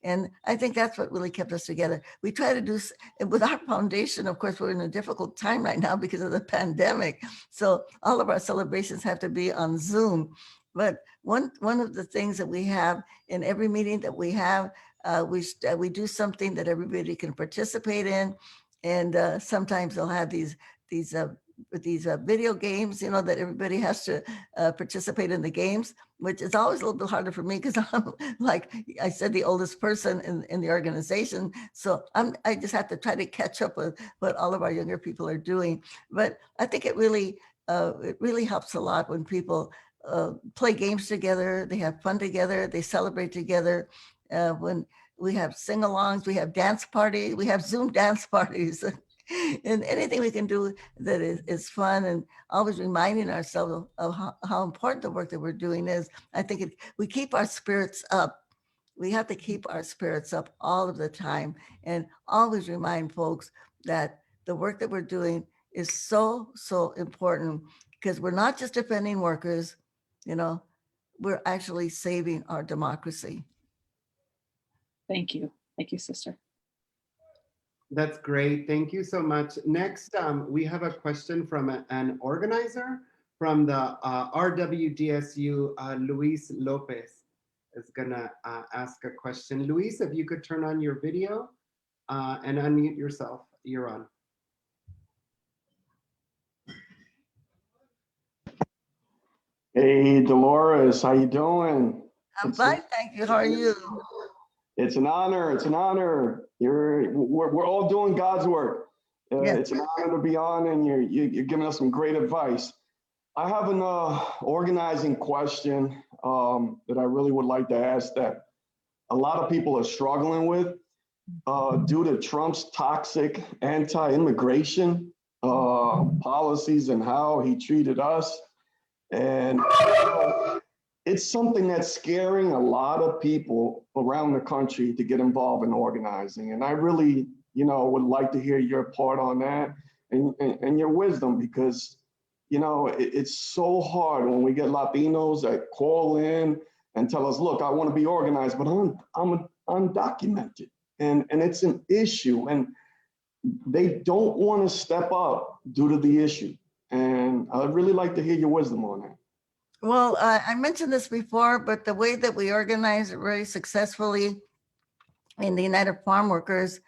Speaker 4: And I think that's what really kept us together. We try to do, with our foundation, of course, we're in a difficult time right now because of the pandemic. So all of our celebrations have to be on Zoom. But one of the things that we have in every meeting that we have, we do something that everybody can participate in. And sometimes they'll have these video games, that everybody has to participate in the games, which is always a little bit harder for me because I'm, like I said, the oldest person in the organization. So I just have to try to catch up with what all of our younger people are doing. But I think it really helps a lot when people play games together, they have fun together, they celebrate together. When we have sing-alongs, we have dance parties, we have Zoom dance parties. And anything we can do that is fun, and always reminding ourselves of how important the work that we're doing is. I think we keep our spirits up. We have to keep our spirits up all of the time and always remind folks that the work that we're doing is so, so important because we're not just defending workers, we're actually saving our democracy.
Speaker 9: Thank you. Thank you, sister.
Speaker 1: That's great. Thank you so much. Next, we have a question from an organizer from the RWDSU, Luis Lopez is gonna ask a question. Luis, if you could turn on your video and unmute yourself, you're on.
Speaker 11: Hey, Dolores, how you doing?
Speaker 4: I'm fine, thank you. How are you?
Speaker 11: It's an honor. It's an honor. We're all doing God's work.
Speaker 4: Yes.
Speaker 11: It's an honor to be on, and you're giving us some great advice. I have an organizing question that I really would like to ask that a lot of people are struggling with due to Trump's toxic anti-immigration policies and how he treated us. And it's something that's scaring a lot of people around the country to get involved in organizing. And I really, would like to hear your part on that and your wisdom, because, it's so hard when we get Latinos that call in and tell us, look, I want to be organized, but I'm undocumented. And it's an issue. And they don't want to step up due to the issue. And I'd really like to hear your wisdom on that.
Speaker 4: Well, I mentioned this before, but the way that we organize very successfully in the United Farm Workers,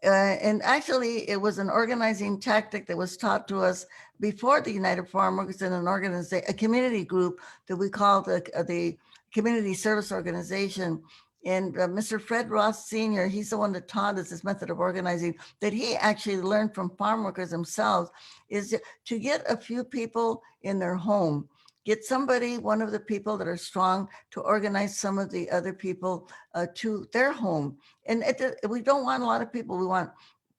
Speaker 4: and actually it was an organizing tactic that was taught to us before the United Farm Workers in a community group that we called the Community Service Organization. And Mr. Fred Ross Sr., he's the one that taught us this method of organizing that he actually learned from farm workers themselves, is to get a few people in their home. Get somebody, one of the people that are strong, to organize some of the other people to their home. And we don't want a lot of people. We want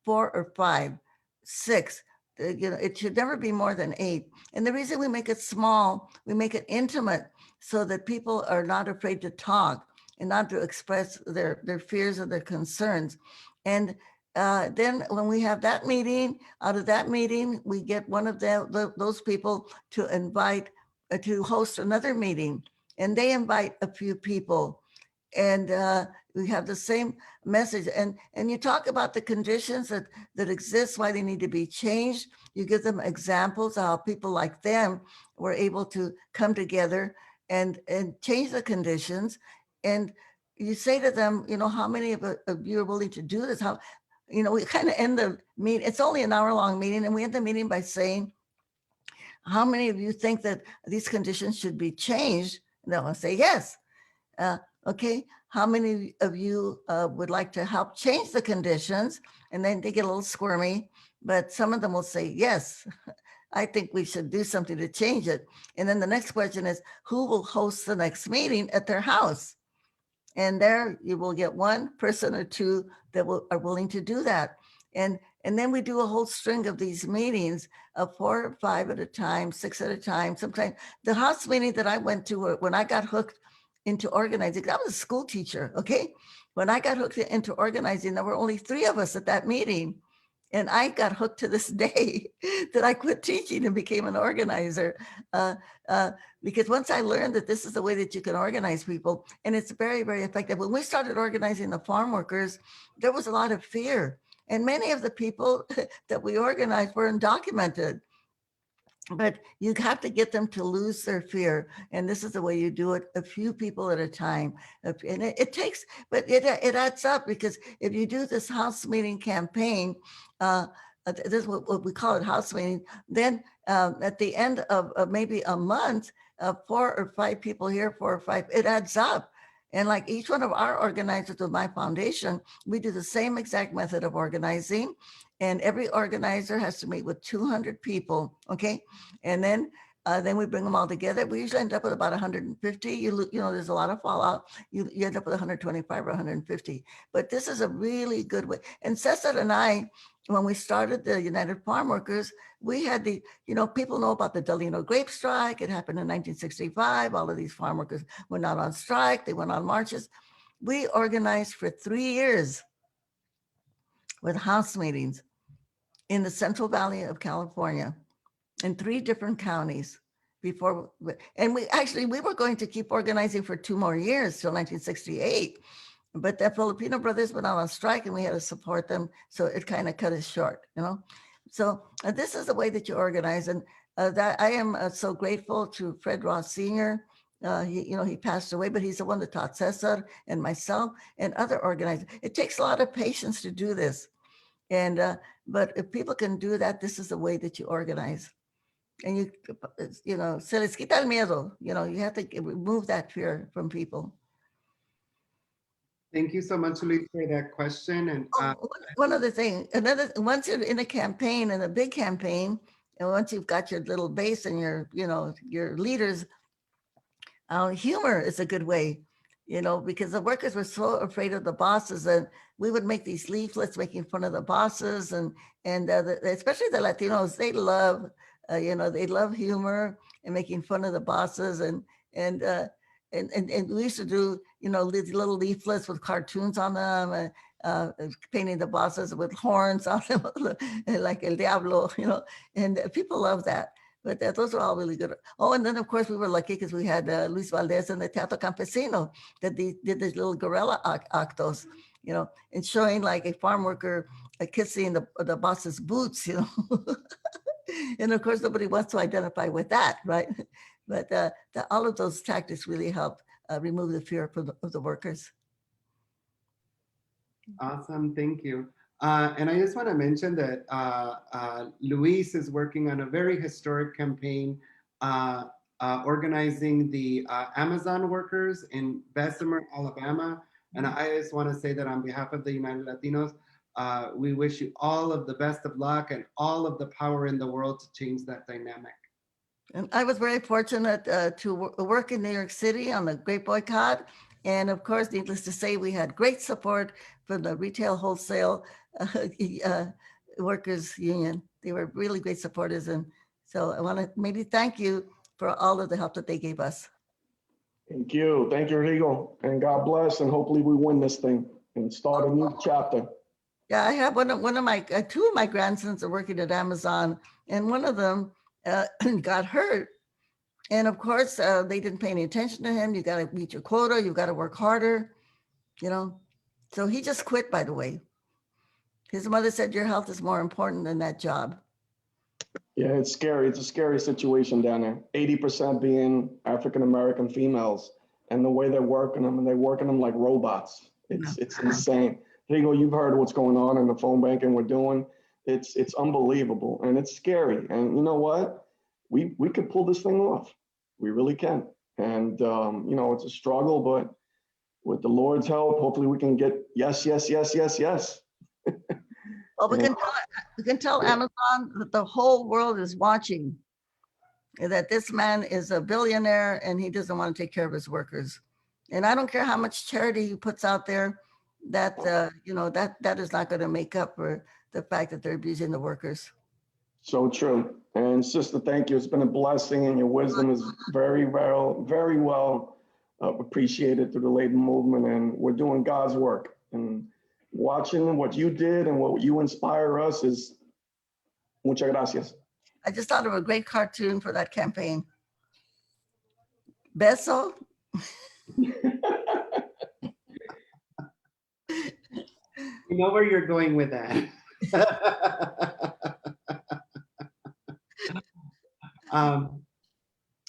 Speaker 4: 4 or 5, 6. It should never be more than 8. And the reason we make it small, we make it intimate so that people are not afraid to talk and not to express their fears or their concerns. And then when we have that meeting, out of that meeting, we get one of those people to invite to host another meeting, and they invite a few people, and we have the same message. And you talk about the conditions that exist, why they need to be changed. You give them examples of how people like them were able to come together and change the conditions. And you say to them, how many of you are willing to do this? How, we kind of end the meeting. It's only an hour-long meeting, and we end the meeting by saying, how many of you think that these conditions should be changed? And they'll say yes. Okay. how many of you would like to help change the conditions? And then they get a little squirmy, but some of them will say, yes, I think we should do something to change it. And then the next question is, who will host the next meeting at their house? And there you will get one person or two that are willing to do that. And then we do a whole string of these meetings of 4 or 5 at a time, 6 at a time. Sometimes the house meeting that I went to when I got hooked into organizing, I was a school teacher, okay? When I got hooked into organizing, there were only 3 of us at that meeting. And I got hooked to this day that I quit teaching and became an organizer. Because once I learned that this is the way that you can organize people, and it's very, very effective. When we started organizing the farm workers, there was a lot of fear. And many of the people that we organized were undocumented. But you have to get them to lose their fear. And this is the way you do it, a few people at a time. And it takes, but it adds up, because if you do this house meeting campaign, this is what we call it, house meeting, then at the end of maybe a month, 4 or 5 people here, 4 or 5, it adds up. And like each one of our organizers with my foundation, we do the same exact method of organizing. And every organizer has to meet with 200 people, okay? And then we bring them all together. We usually end up with about 150. You know, there's a lot of fallout. You end up with 125 or 150. But this is a really good way. And Cesar and I, when we started the United Farm Workers, we had the, you know, people know about the Delano grape strike. It happened in 1965. All of these farm workers went out on strike. They went on marches. We organized for 3 years with house meetings in the Central Valley of California, in 3 different counties before. And we were going to keep organizing for 2 more years till 1968. But the Filipino brothers went out on strike and we had to support them. So it kind of cut us short, you know? So this is the way that you organize. And that I am so grateful to Fred Ross Sr. He passed away, but he's the one that taught Cesar and myself and other organizers. It takes a lot of patience to do this. And but if people can do that, this is the way that you organize. And you know, se les quita el miedo. You know, you have to remove that fear from people.
Speaker 1: Thank you so much, Luis, for that question. And
Speaker 4: one other thing, once you're in a campaign, in a big campaign, and once you've got your little base and your leaders, humor is a good way, you know, because the workers were so afraid of the bosses, and we would make these leaflets making fun of the bosses, and especially the Latinos, they love, they love humor and making fun of the bosses, and we used to do, these little leaflets with cartoons on them, painting the bosses with horns on them, like El Diablo, and people love that. But those are all really good. Oh, and then of course we were lucky because we had Luis Valdez and the Teatro Campesino that did these little guerrilla actos, and showing like a farm worker kissing the boss's boots, and of course nobody wants to identify with that, right? But all of those tactics really help remove the fear of the workers.
Speaker 1: Awesome, thank you. And I just want to mention that Luis is working on a very historic campaign organizing the Amazon workers in Bessemer, Alabama. And I just want to say that on behalf of the United Latinos, we wish you all of the best of luck and all of the power in the world to change that dynamic.
Speaker 4: And I was very fortunate to work in New York City on the Great Boycott. And of course, needless to say, we had great support from the Retail Wholesale Workers Union. They were really great supporters. And so I want to maybe thank you for all of the help that they gave us.
Speaker 11: Thank you, Rigo. And God bless. And hopefully we win this thing and start a new chapter.
Speaker 4: Yeah, I have two of my grandsons are working at Amazon, and one of them got hurt. And of course, they didn't pay any attention to him. You got to meet your quota. You got to work harder, So he just quit, by the way. His mother said, your health is more important than that job.
Speaker 11: Yeah, it's scary. It's a scary situation down there. 80% being African-American females, and the way they're working them, and they're working them like robots. It's insane. Rigo, you've heard what's going on in the phone banking we're doing. It's unbelievable, and it's scary. And you know what? We could pull this thing off. We really can. And, it's a struggle, but with the Lord's help, hopefully we can get yes, yes, yes, yes, yes.
Speaker 4: Well, we can tell Amazon that the whole world is watching, that this man is a billionaire and he doesn't want to take care of his workers. And I don't care how much charity he puts out there, that that is not going to make up for the fact that they're abusing the workers.
Speaker 11: So true. And sister, thank you. It's been a blessing, and your wisdom is very well appreciated through the labor movement, and we're doing God's work. And watching what you did and what you inspire us is muchas gracias.
Speaker 4: I just thought of a great cartoon for that campaign. Beso.
Speaker 1: You know where you're going with that.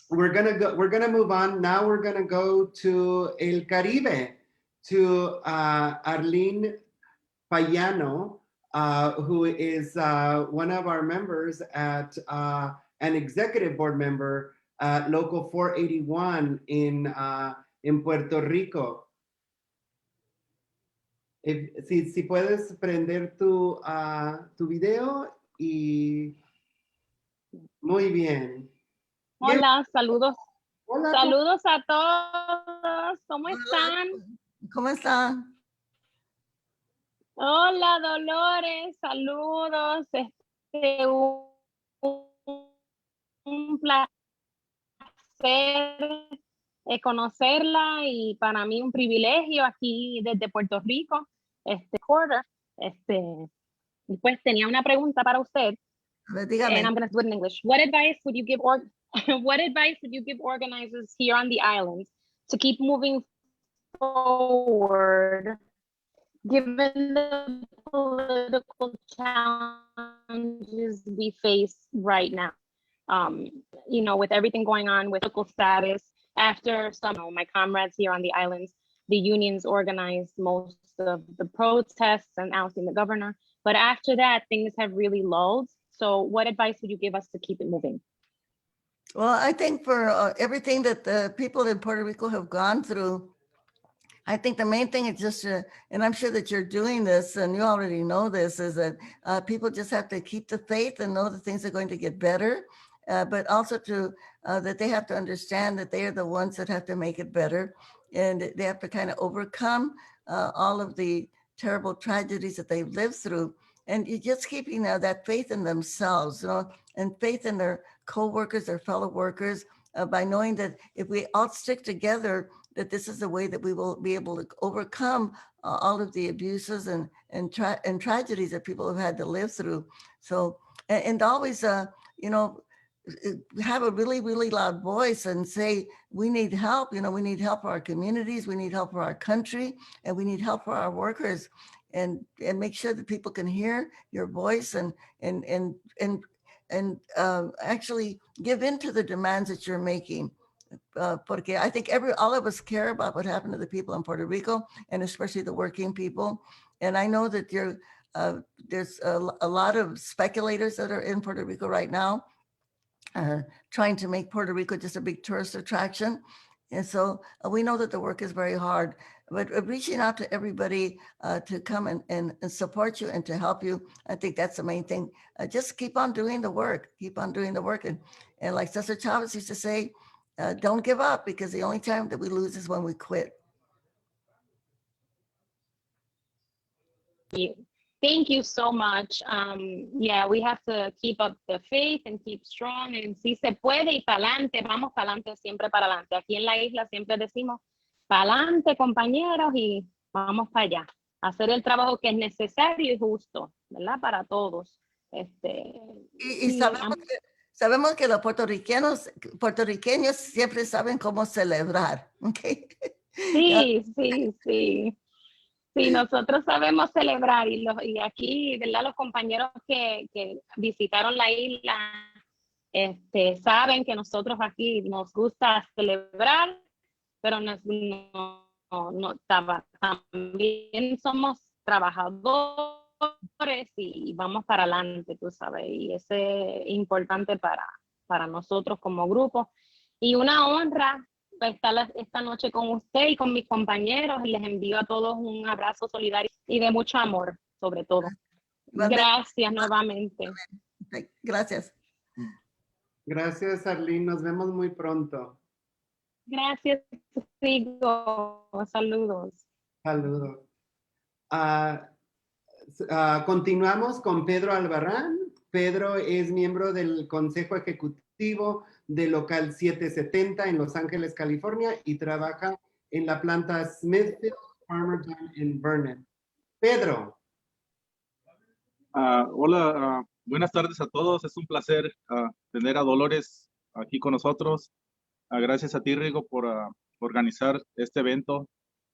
Speaker 1: We're gonna move on. Now we're gonna go to El Caribe, to Arlene Payano, who is one of our members at an executive board member at Local 481 in Puerto Rico. Si puedes prender tu video y muy bien.
Speaker 12: Hola, saludos.
Speaker 1: Hola.
Speaker 12: Saludos a todos. ¿Cómo están?
Speaker 4: ¿Cómo están?
Speaker 12: Hola, Dolores. Saludos. Un placer conocerla y para mí un privilegio aquí desde Puerto Rico. Quarter. Y pues tenía una pregunta para usted.
Speaker 4: Dígame.
Speaker 12: And I'm going to do it in English. What advice would you give organizers here on the island to keep moving forward, given the political challenges we face right now? With everything going on with political status, after my comrades here on the islands, the unions organized most of the protests and ousting the governor. But after that, things have really lulled. So what advice would you give us to keep it moving?
Speaker 4: Well, I think for everything that the people in Puerto Rico have gone through, I think the main thing is just, and I'm sure that you're doing this and you already know this, is that people just have to keep the faith and know that things are going to get better, but also that they have to understand that they are the ones that have to make it better. And they have to kind of overcome all of the terrible tragedies that they've lived through. And you're just keeping that faith in themselves, and faith in their co-workers, their fellow workers, by knowing that if we all stick together, that this is the way that we will be able to overcome all of the abuses and tragedies that people have had to live through. So, and always, have a really, really loud voice and say, we need help. We need help for our communities, we need help for our country, and we need help for our workers. And make sure that people can hear your voice and actually give in to the demands that you're making. Porque I think all of us care about what happened to the people in Puerto Rico, and especially the working people. And I know that there's a lot of speculators that are in Puerto Rico right now, trying to make Puerto Rico just a big tourist attraction. And so we know that the work is very hard, but reaching out to everybody to come and support you and to help you, I think that's the main thing. Just keep on doing the work, And like Cesar Chavez used to say, don't give up, because the only time that we lose is when we quit.
Speaker 12: Thank you so much. Yeah, we have to keep up the faith and keep strong, and si se puede y pa'lante, vamos pa'lante, siempre para adelante. Aquí en la isla siempre decimos, pa'lante compañeros, y vamos para allá, hacer el trabajo que es necesario y justo, ¿verdad? Para todos.
Speaker 4: Y sabemos que los puertorriqueños siempre saben cómo celebrar, ¿ok?
Speaker 12: Sí. Sí, nosotros sabemos celebrar, y aquí, ¿verdad? Los compañeros que visitaron la isla saben que nosotros aquí nos gusta celebrar, pero también somos trabajadores y vamos para adelante, tú sabes, y eso es importante para nosotros como grupo. Y una honra estar esta noche con usted y con mis compañeros. Les envío a todos un abrazo solidario y de mucho amor, sobre todo. Gracias nuevamente.
Speaker 4: Gracias.
Speaker 1: Gracias, Arlene. Nos vemos muy pronto.
Speaker 12: Gracias, Rigo. Saludos.
Speaker 1: Saludos. Continuamos con Pedro Albarrán. Pedro es miembro del Consejo Ejecutivo de Local 770 en Los Ángeles, California, y trabaja en la planta Smithfield Farmington en Vernon. Pedro.
Speaker 13: Hola, buenas tardes a todos. Es un placer tener a Dolores aquí con nosotros. Gracias a ti, Rigo, por organizar este evento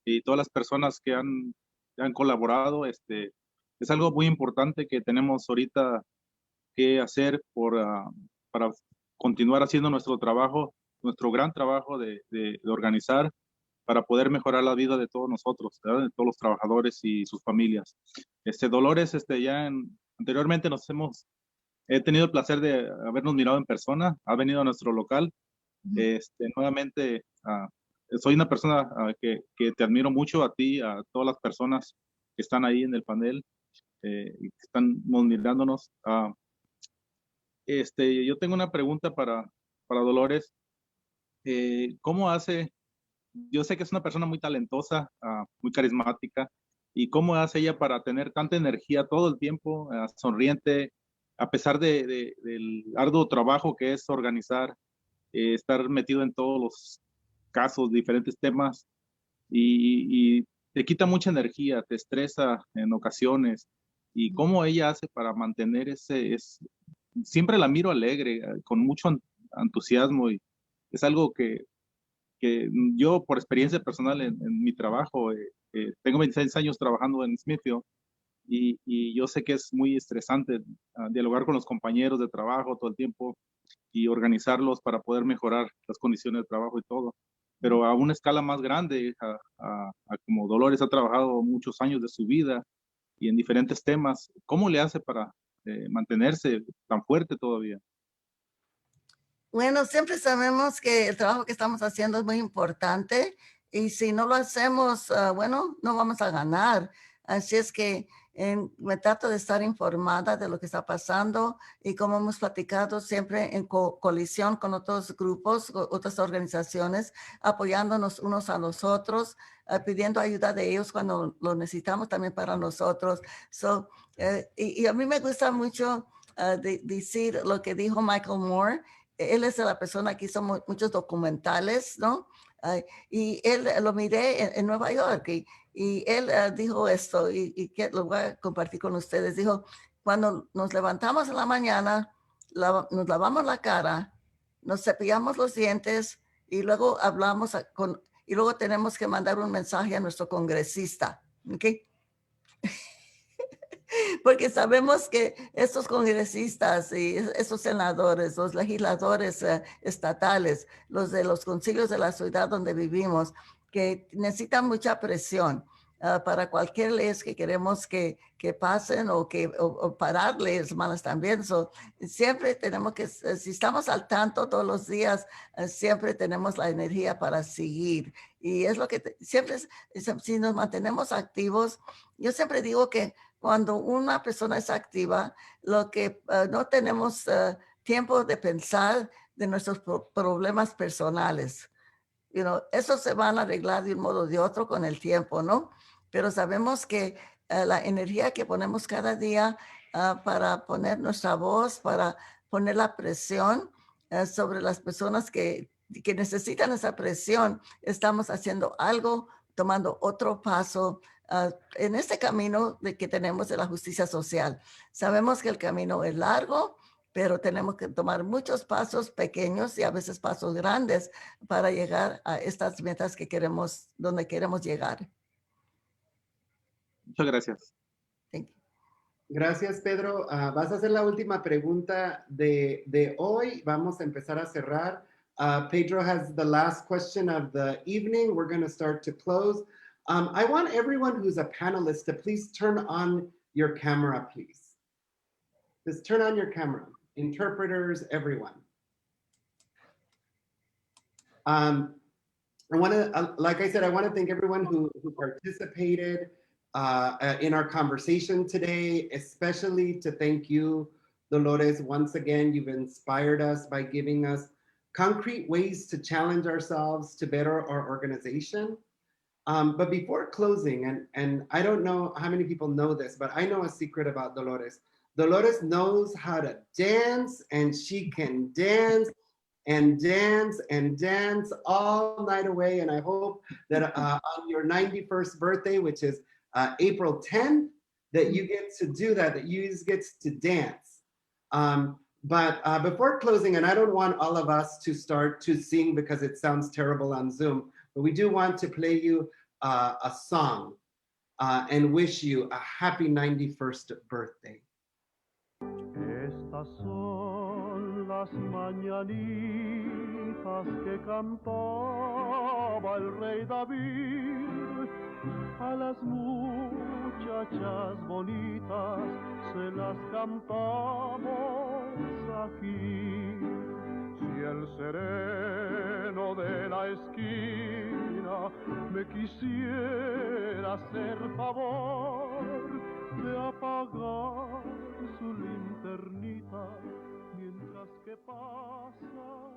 Speaker 13: y todas las personas que han colaborado. Es algo muy importante que tenemos ahorita que hacer para continuar haciendo nuestro trabajo, nuestro gran trabajo de organizar para poder mejorar la vida de todos nosotros, ¿verdad? De todos los trabajadores y sus familias. Dolores, anteriormente he tenido el placer de habernos mirado en persona, ha venido a nuestro local. Nuevamente, soy una persona que te admiro mucho, a ti, a todas las personas que están ahí en el panel, y que están mirándonos. Yo tengo una pregunta para Dolores. ¿Cómo hace? Yo sé que es una persona muy talentosa, muy carismática, y cómo hace ella para tener tanta energía todo el tiempo, sonriente, a pesar del arduo trabajo que es organizar, estar metido en todos los casos, diferentes temas, y te quita mucha energía, te estresa en ocasiones. ¿Y cómo ella hace para mantener siempre la miro alegre, con mucho entusiasmo, y es algo que yo, por experiencia personal en mi trabajo, tengo 26 años trabajando en Smithfield, y yo sé que es muy estresante dialogar con los compañeros de trabajo todo el tiempo y organizarlos para poder mejorar las condiciones de trabajo y todo. Pero a una escala más grande, como Dolores ha trabajado muchos años de su vida y en diferentes temas, ¿cómo le hace para mantenerse tan fuerte todavía?
Speaker 4: Bueno, siempre sabemos que el trabajo que estamos haciendo es muy importante, y si no lo hacemos, bueno, no vamos a ganar. Así es que me trato de estar informada de lo que está pasando, y como hemos platicado, siempre en colisión con otros grupos, otras organizaciones, apoyándonos unos a los otros, pidiendo ayuda de ellos cuando lo necesitamos también para nosotros. Y a mí me gusta mucho decir lo que dijo Michael Moore. Él es la persona que hizo muchos documentales, ¿no? Y él lo miré en Nueva York, y él dijo esto, y que lo voy a compartir con ustedes. Dijo, cuando nos levantamos en la mañana, nos lavamos la cara, nos cepillamos los dientes, y luego y luego tenemos que mandar un mensaje a nuestro congresista, ¿ok? Porque sabemos que estos congresistas y estos senadores, los legisladores estatales, los de los concilios de la ciudad donde vivimos, que necesitan mucha presión para cualquier ley que queremos que pasen, o parar leyes malas también. Siempre tenemos que, si estamos al tanto todos los días, siempre tenemos la energía para seguir. Y es lo que siempre, si nos mantenemos activos, yo siempre digo que cuando una persona es activa, lo que no tenemos tiempo de pensar de nuestros problemas personales. Eso se van a arreglar de un modo o de otro con el tiempo, ¿no? Pero sabemos que la energía que ponemos cada día para poner nuestra voz, para poner la presión sobre las personas que necesitan esa presión, estamos haciendo algo, tomando otro paso en este camino que tenemos de la justicia social. Sabemos que el camino es largo, pero tenemos que tomar muchos pasos pequeños y a veces pasos grandes para llegar a estas metas donde queremos llegar.
Speaker 13: Muchas gracias.
Speaker 1: Gracias, Pedro. Vas a hacer la última pregunta de hoy. Vamos a empezar a cerrar. Pedro has the last question of the evening. We're going to start to close. I want everyone who's a panelist to please turn on your camera, please. Just turn on your camera. Interpreters, everyone. I want to, like I said, I want to thank everyone who participated in our conversation today, especially to thank you, Dolores. Once again, you've inspired us by giving us concrete ways to challenge ourselves to better our organization. But before closing, and I don't know how many people know this, but I know a secret about Dolores. Dolores knows how to dance, and she can dance and dance and dance all night away. And I hope that on your 91st birthday, which is April 10th, that you get to do that you just get to dance. But before closing, and I don't want all of us to start to sing because it sounds terrible on Zoom, but we do want to play you a song and wish you a happy 91st birthday.
Speaker 14: Estas son las mañanitas que cantaba el rey David. A las muchachas bonitas se las cantamos aquí. Si el sereno de la esquina me quisiera hacer favor de apagar su linternita mientras que pasa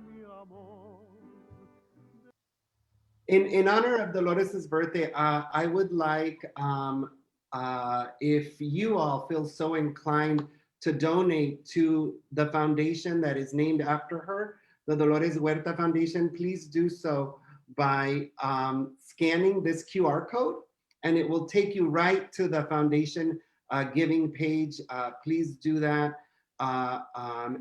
Speaker 14: mi amor.
Speaker 1: In honor of Dolores' birthday, I would like, if you all feel so inclined, to donate to the foundation that is named after her, the Dolores Huerta Foundation. Please do so by scanning this QR code, and it will take you right to the foundation giving page. Please do that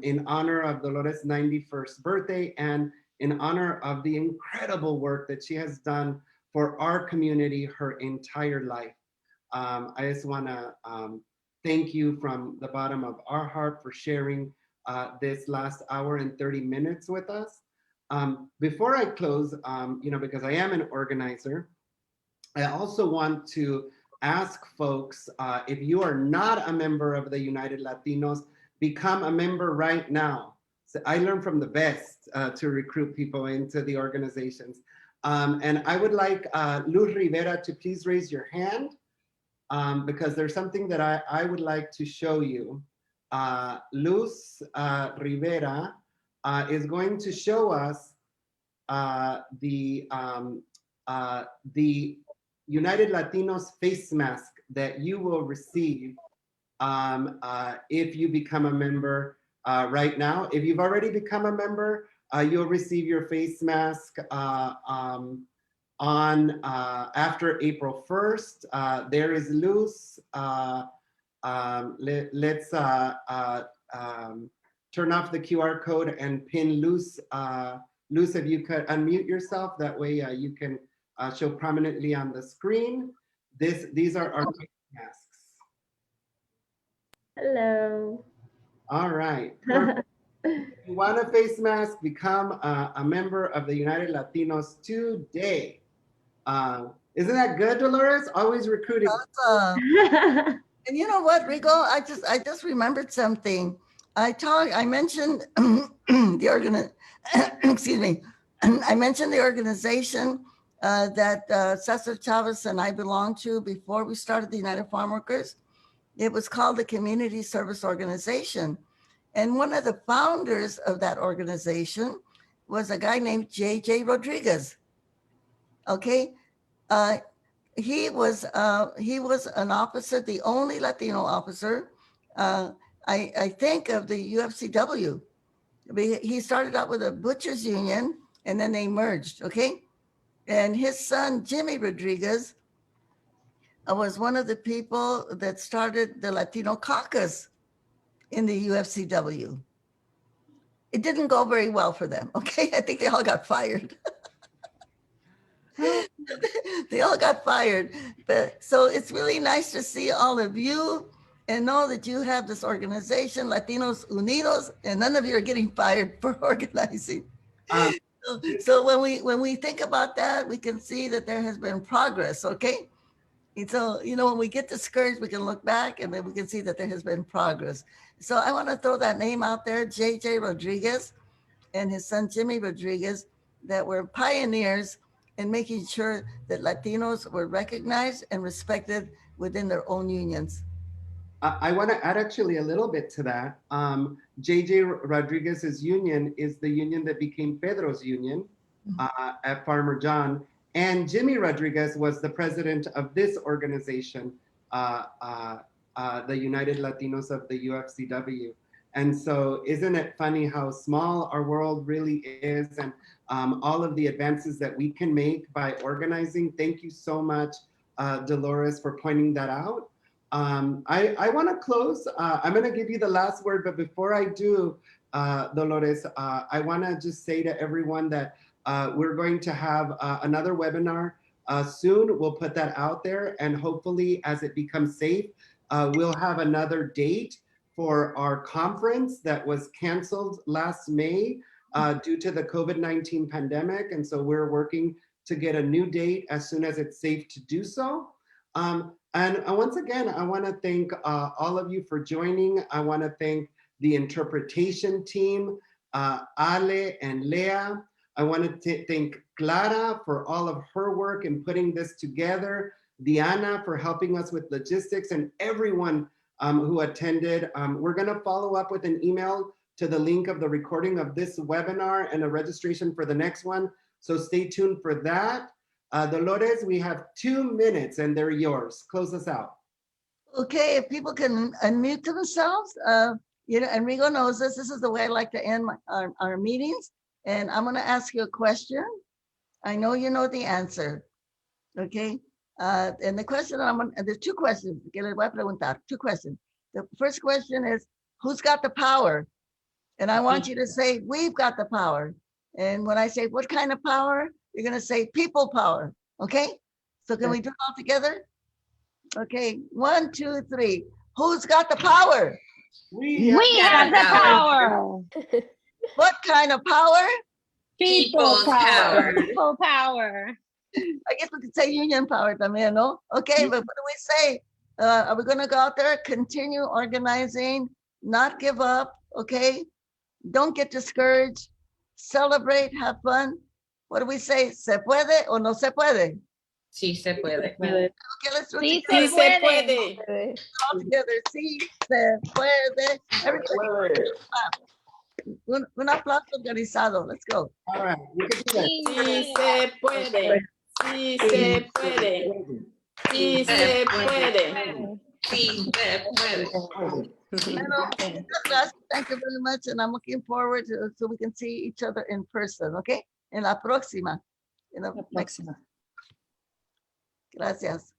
Speaker 1: in honor of Dolores' 91st birthday and in honor of the incredible work that she has done for our community her entire life. I just want to thank you from the bottom of our heart for sharing this last hour and 30 minutes with us. Before I close, because I am an organizer, I also want to ask folks, if you are not a member of the United Latinos, become a member right now. So I learned from the best to recruit people into the organizations. And I would like Luz Rivera to please raise your hand because there's something that I would like to show you. Luz Rivera is going to show us the United Latinos face mask that you will receive if you become a member right now. If you've already become a member, you'll receive your face mask on after April 1st. There is Luz. Let's turn off the QR code and pin Luz. Luz, if you could unmute yourself, that way you can show prominently on the screen. These are our face masks.
Speaker 15: Hello.
Speaker 1: All right. If you want a face mask, become a member of the United Latinos today. Isn't that good, Dolores? Always recruiting.
Speaker 4: Awesome. And you know what, Rico? I just remembered something. I mentioned the excuse me. I mentioned the organization that Cesar Chavez and I belonged to before we started the United Farm Workers. It was called the Community Service Organization. And one of the founders of that organization was a guy named J.J. Rodriguez. Okay. He was an officer, the only Latino officer, I think, of the UFCW. He started out with a butchers union and then they merged, okay? And his son, Jimmy Rodriguez, was one of the people that started the Latino caucus in the UFCW. It didn't go very well for them, okay? I think they all got fired. They all got fired. But so it's really nice to see all of you and know that you have this organization, Latinos Unidos, and none of you are getting fired for organizing. So when we think about that, we can see that there has been progress, okay? And so, when we get discouraged, we can look back and then we can see that there has been progress. So I want to throw that name out there, J.J. Rodriguez and his son, Jimmy Rodriguez. that were pioneers in making sure that Latinos were recognized and respected within their own unions.
Speaker 1: I want to add actually a little bit to that. JJ Rodriguez's union is the union that became Pedro's union at Farmer John. And Jimmy Rodriguez was the president of this organization, the United Latinos of the UFCW. And so isn't it funny how small our world really is, and all of the advances that we can make by organizing. Thank you so much, Dolores, for pointing that out. I want to close. I'm going to give you the last word, but before I do, Dolores, I want to just say to everyone that we're going to have another webinar soon. We'll put that out there, and hopefully as it becomes safe, we'll have another date for our conference that was canceled last May due to the COVID-19 pandemic. And so we're working to get a new date as soon as it's safe to do so. And once again, I want to thank all of you for joining. I want to thank the interpretation team, Ale and Lea. I want to thank Clara for all of her work in putting this together, Diana for helping us with logistics, and everyone who attended. We're going to follow up with an email to the link of the recording of this webinar and a registration for the next one. So stay tuned for that. Dolores, we have 2 minutes and they're yours. Close us out.
Speaker 4: Okay, if people can unmute themselves, you know, Enrico knows this. This is the way I like to end our meetings. And I'm going to ask you a question. I know you know the answer. Okay. And the question there's 2 questions. Que les voy a preguntar. 2 questions. The first question is, who's got the power? And I want you to say, we've got the power. And when I say, what kind of power? You're going to say people power. Okay. So can we do it all together? Okay. 1, 2, 3. Who's got the power?
Speaker 12: We have the power.
Speaker 4: What kind of power?
Speaker 12: People's power. People power.
Speaker 4: I guess we could say union power también, no? Okay, but what do we say? Are we going to go out there, continue organizing, not give up, okay? Don't get discouraged, celebrate, have fun. What do we say? ¿Se puede o no se puede?
Speaker 8: Sí se puede.
Speaker 4: Okay, let's do it
Speaker 6: Sí
Speaker 4: together.
Speaker 6: se puede.
Speaker 4: All together. Sí se puede. Everybody. Un aplauso organizado. Let's go.
Speaker 1: All right. We can do that.
Speaker 6: Sí se puede. Sí se puede. Sí se puede.
Speaker 8: Sí se puede.
Speaker 4: Thank you very much, and I'm looking forward to so we can see each other in person, okay? En la próxima. Gracias.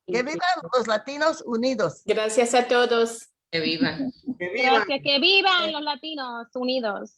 Speaker 4: Que vivan los latinos unidos.
Speaker 6: Gracias a todos.
Speaker 8: Que vivan.
Speaker 12: Gracias, que vivan los latinos unidos.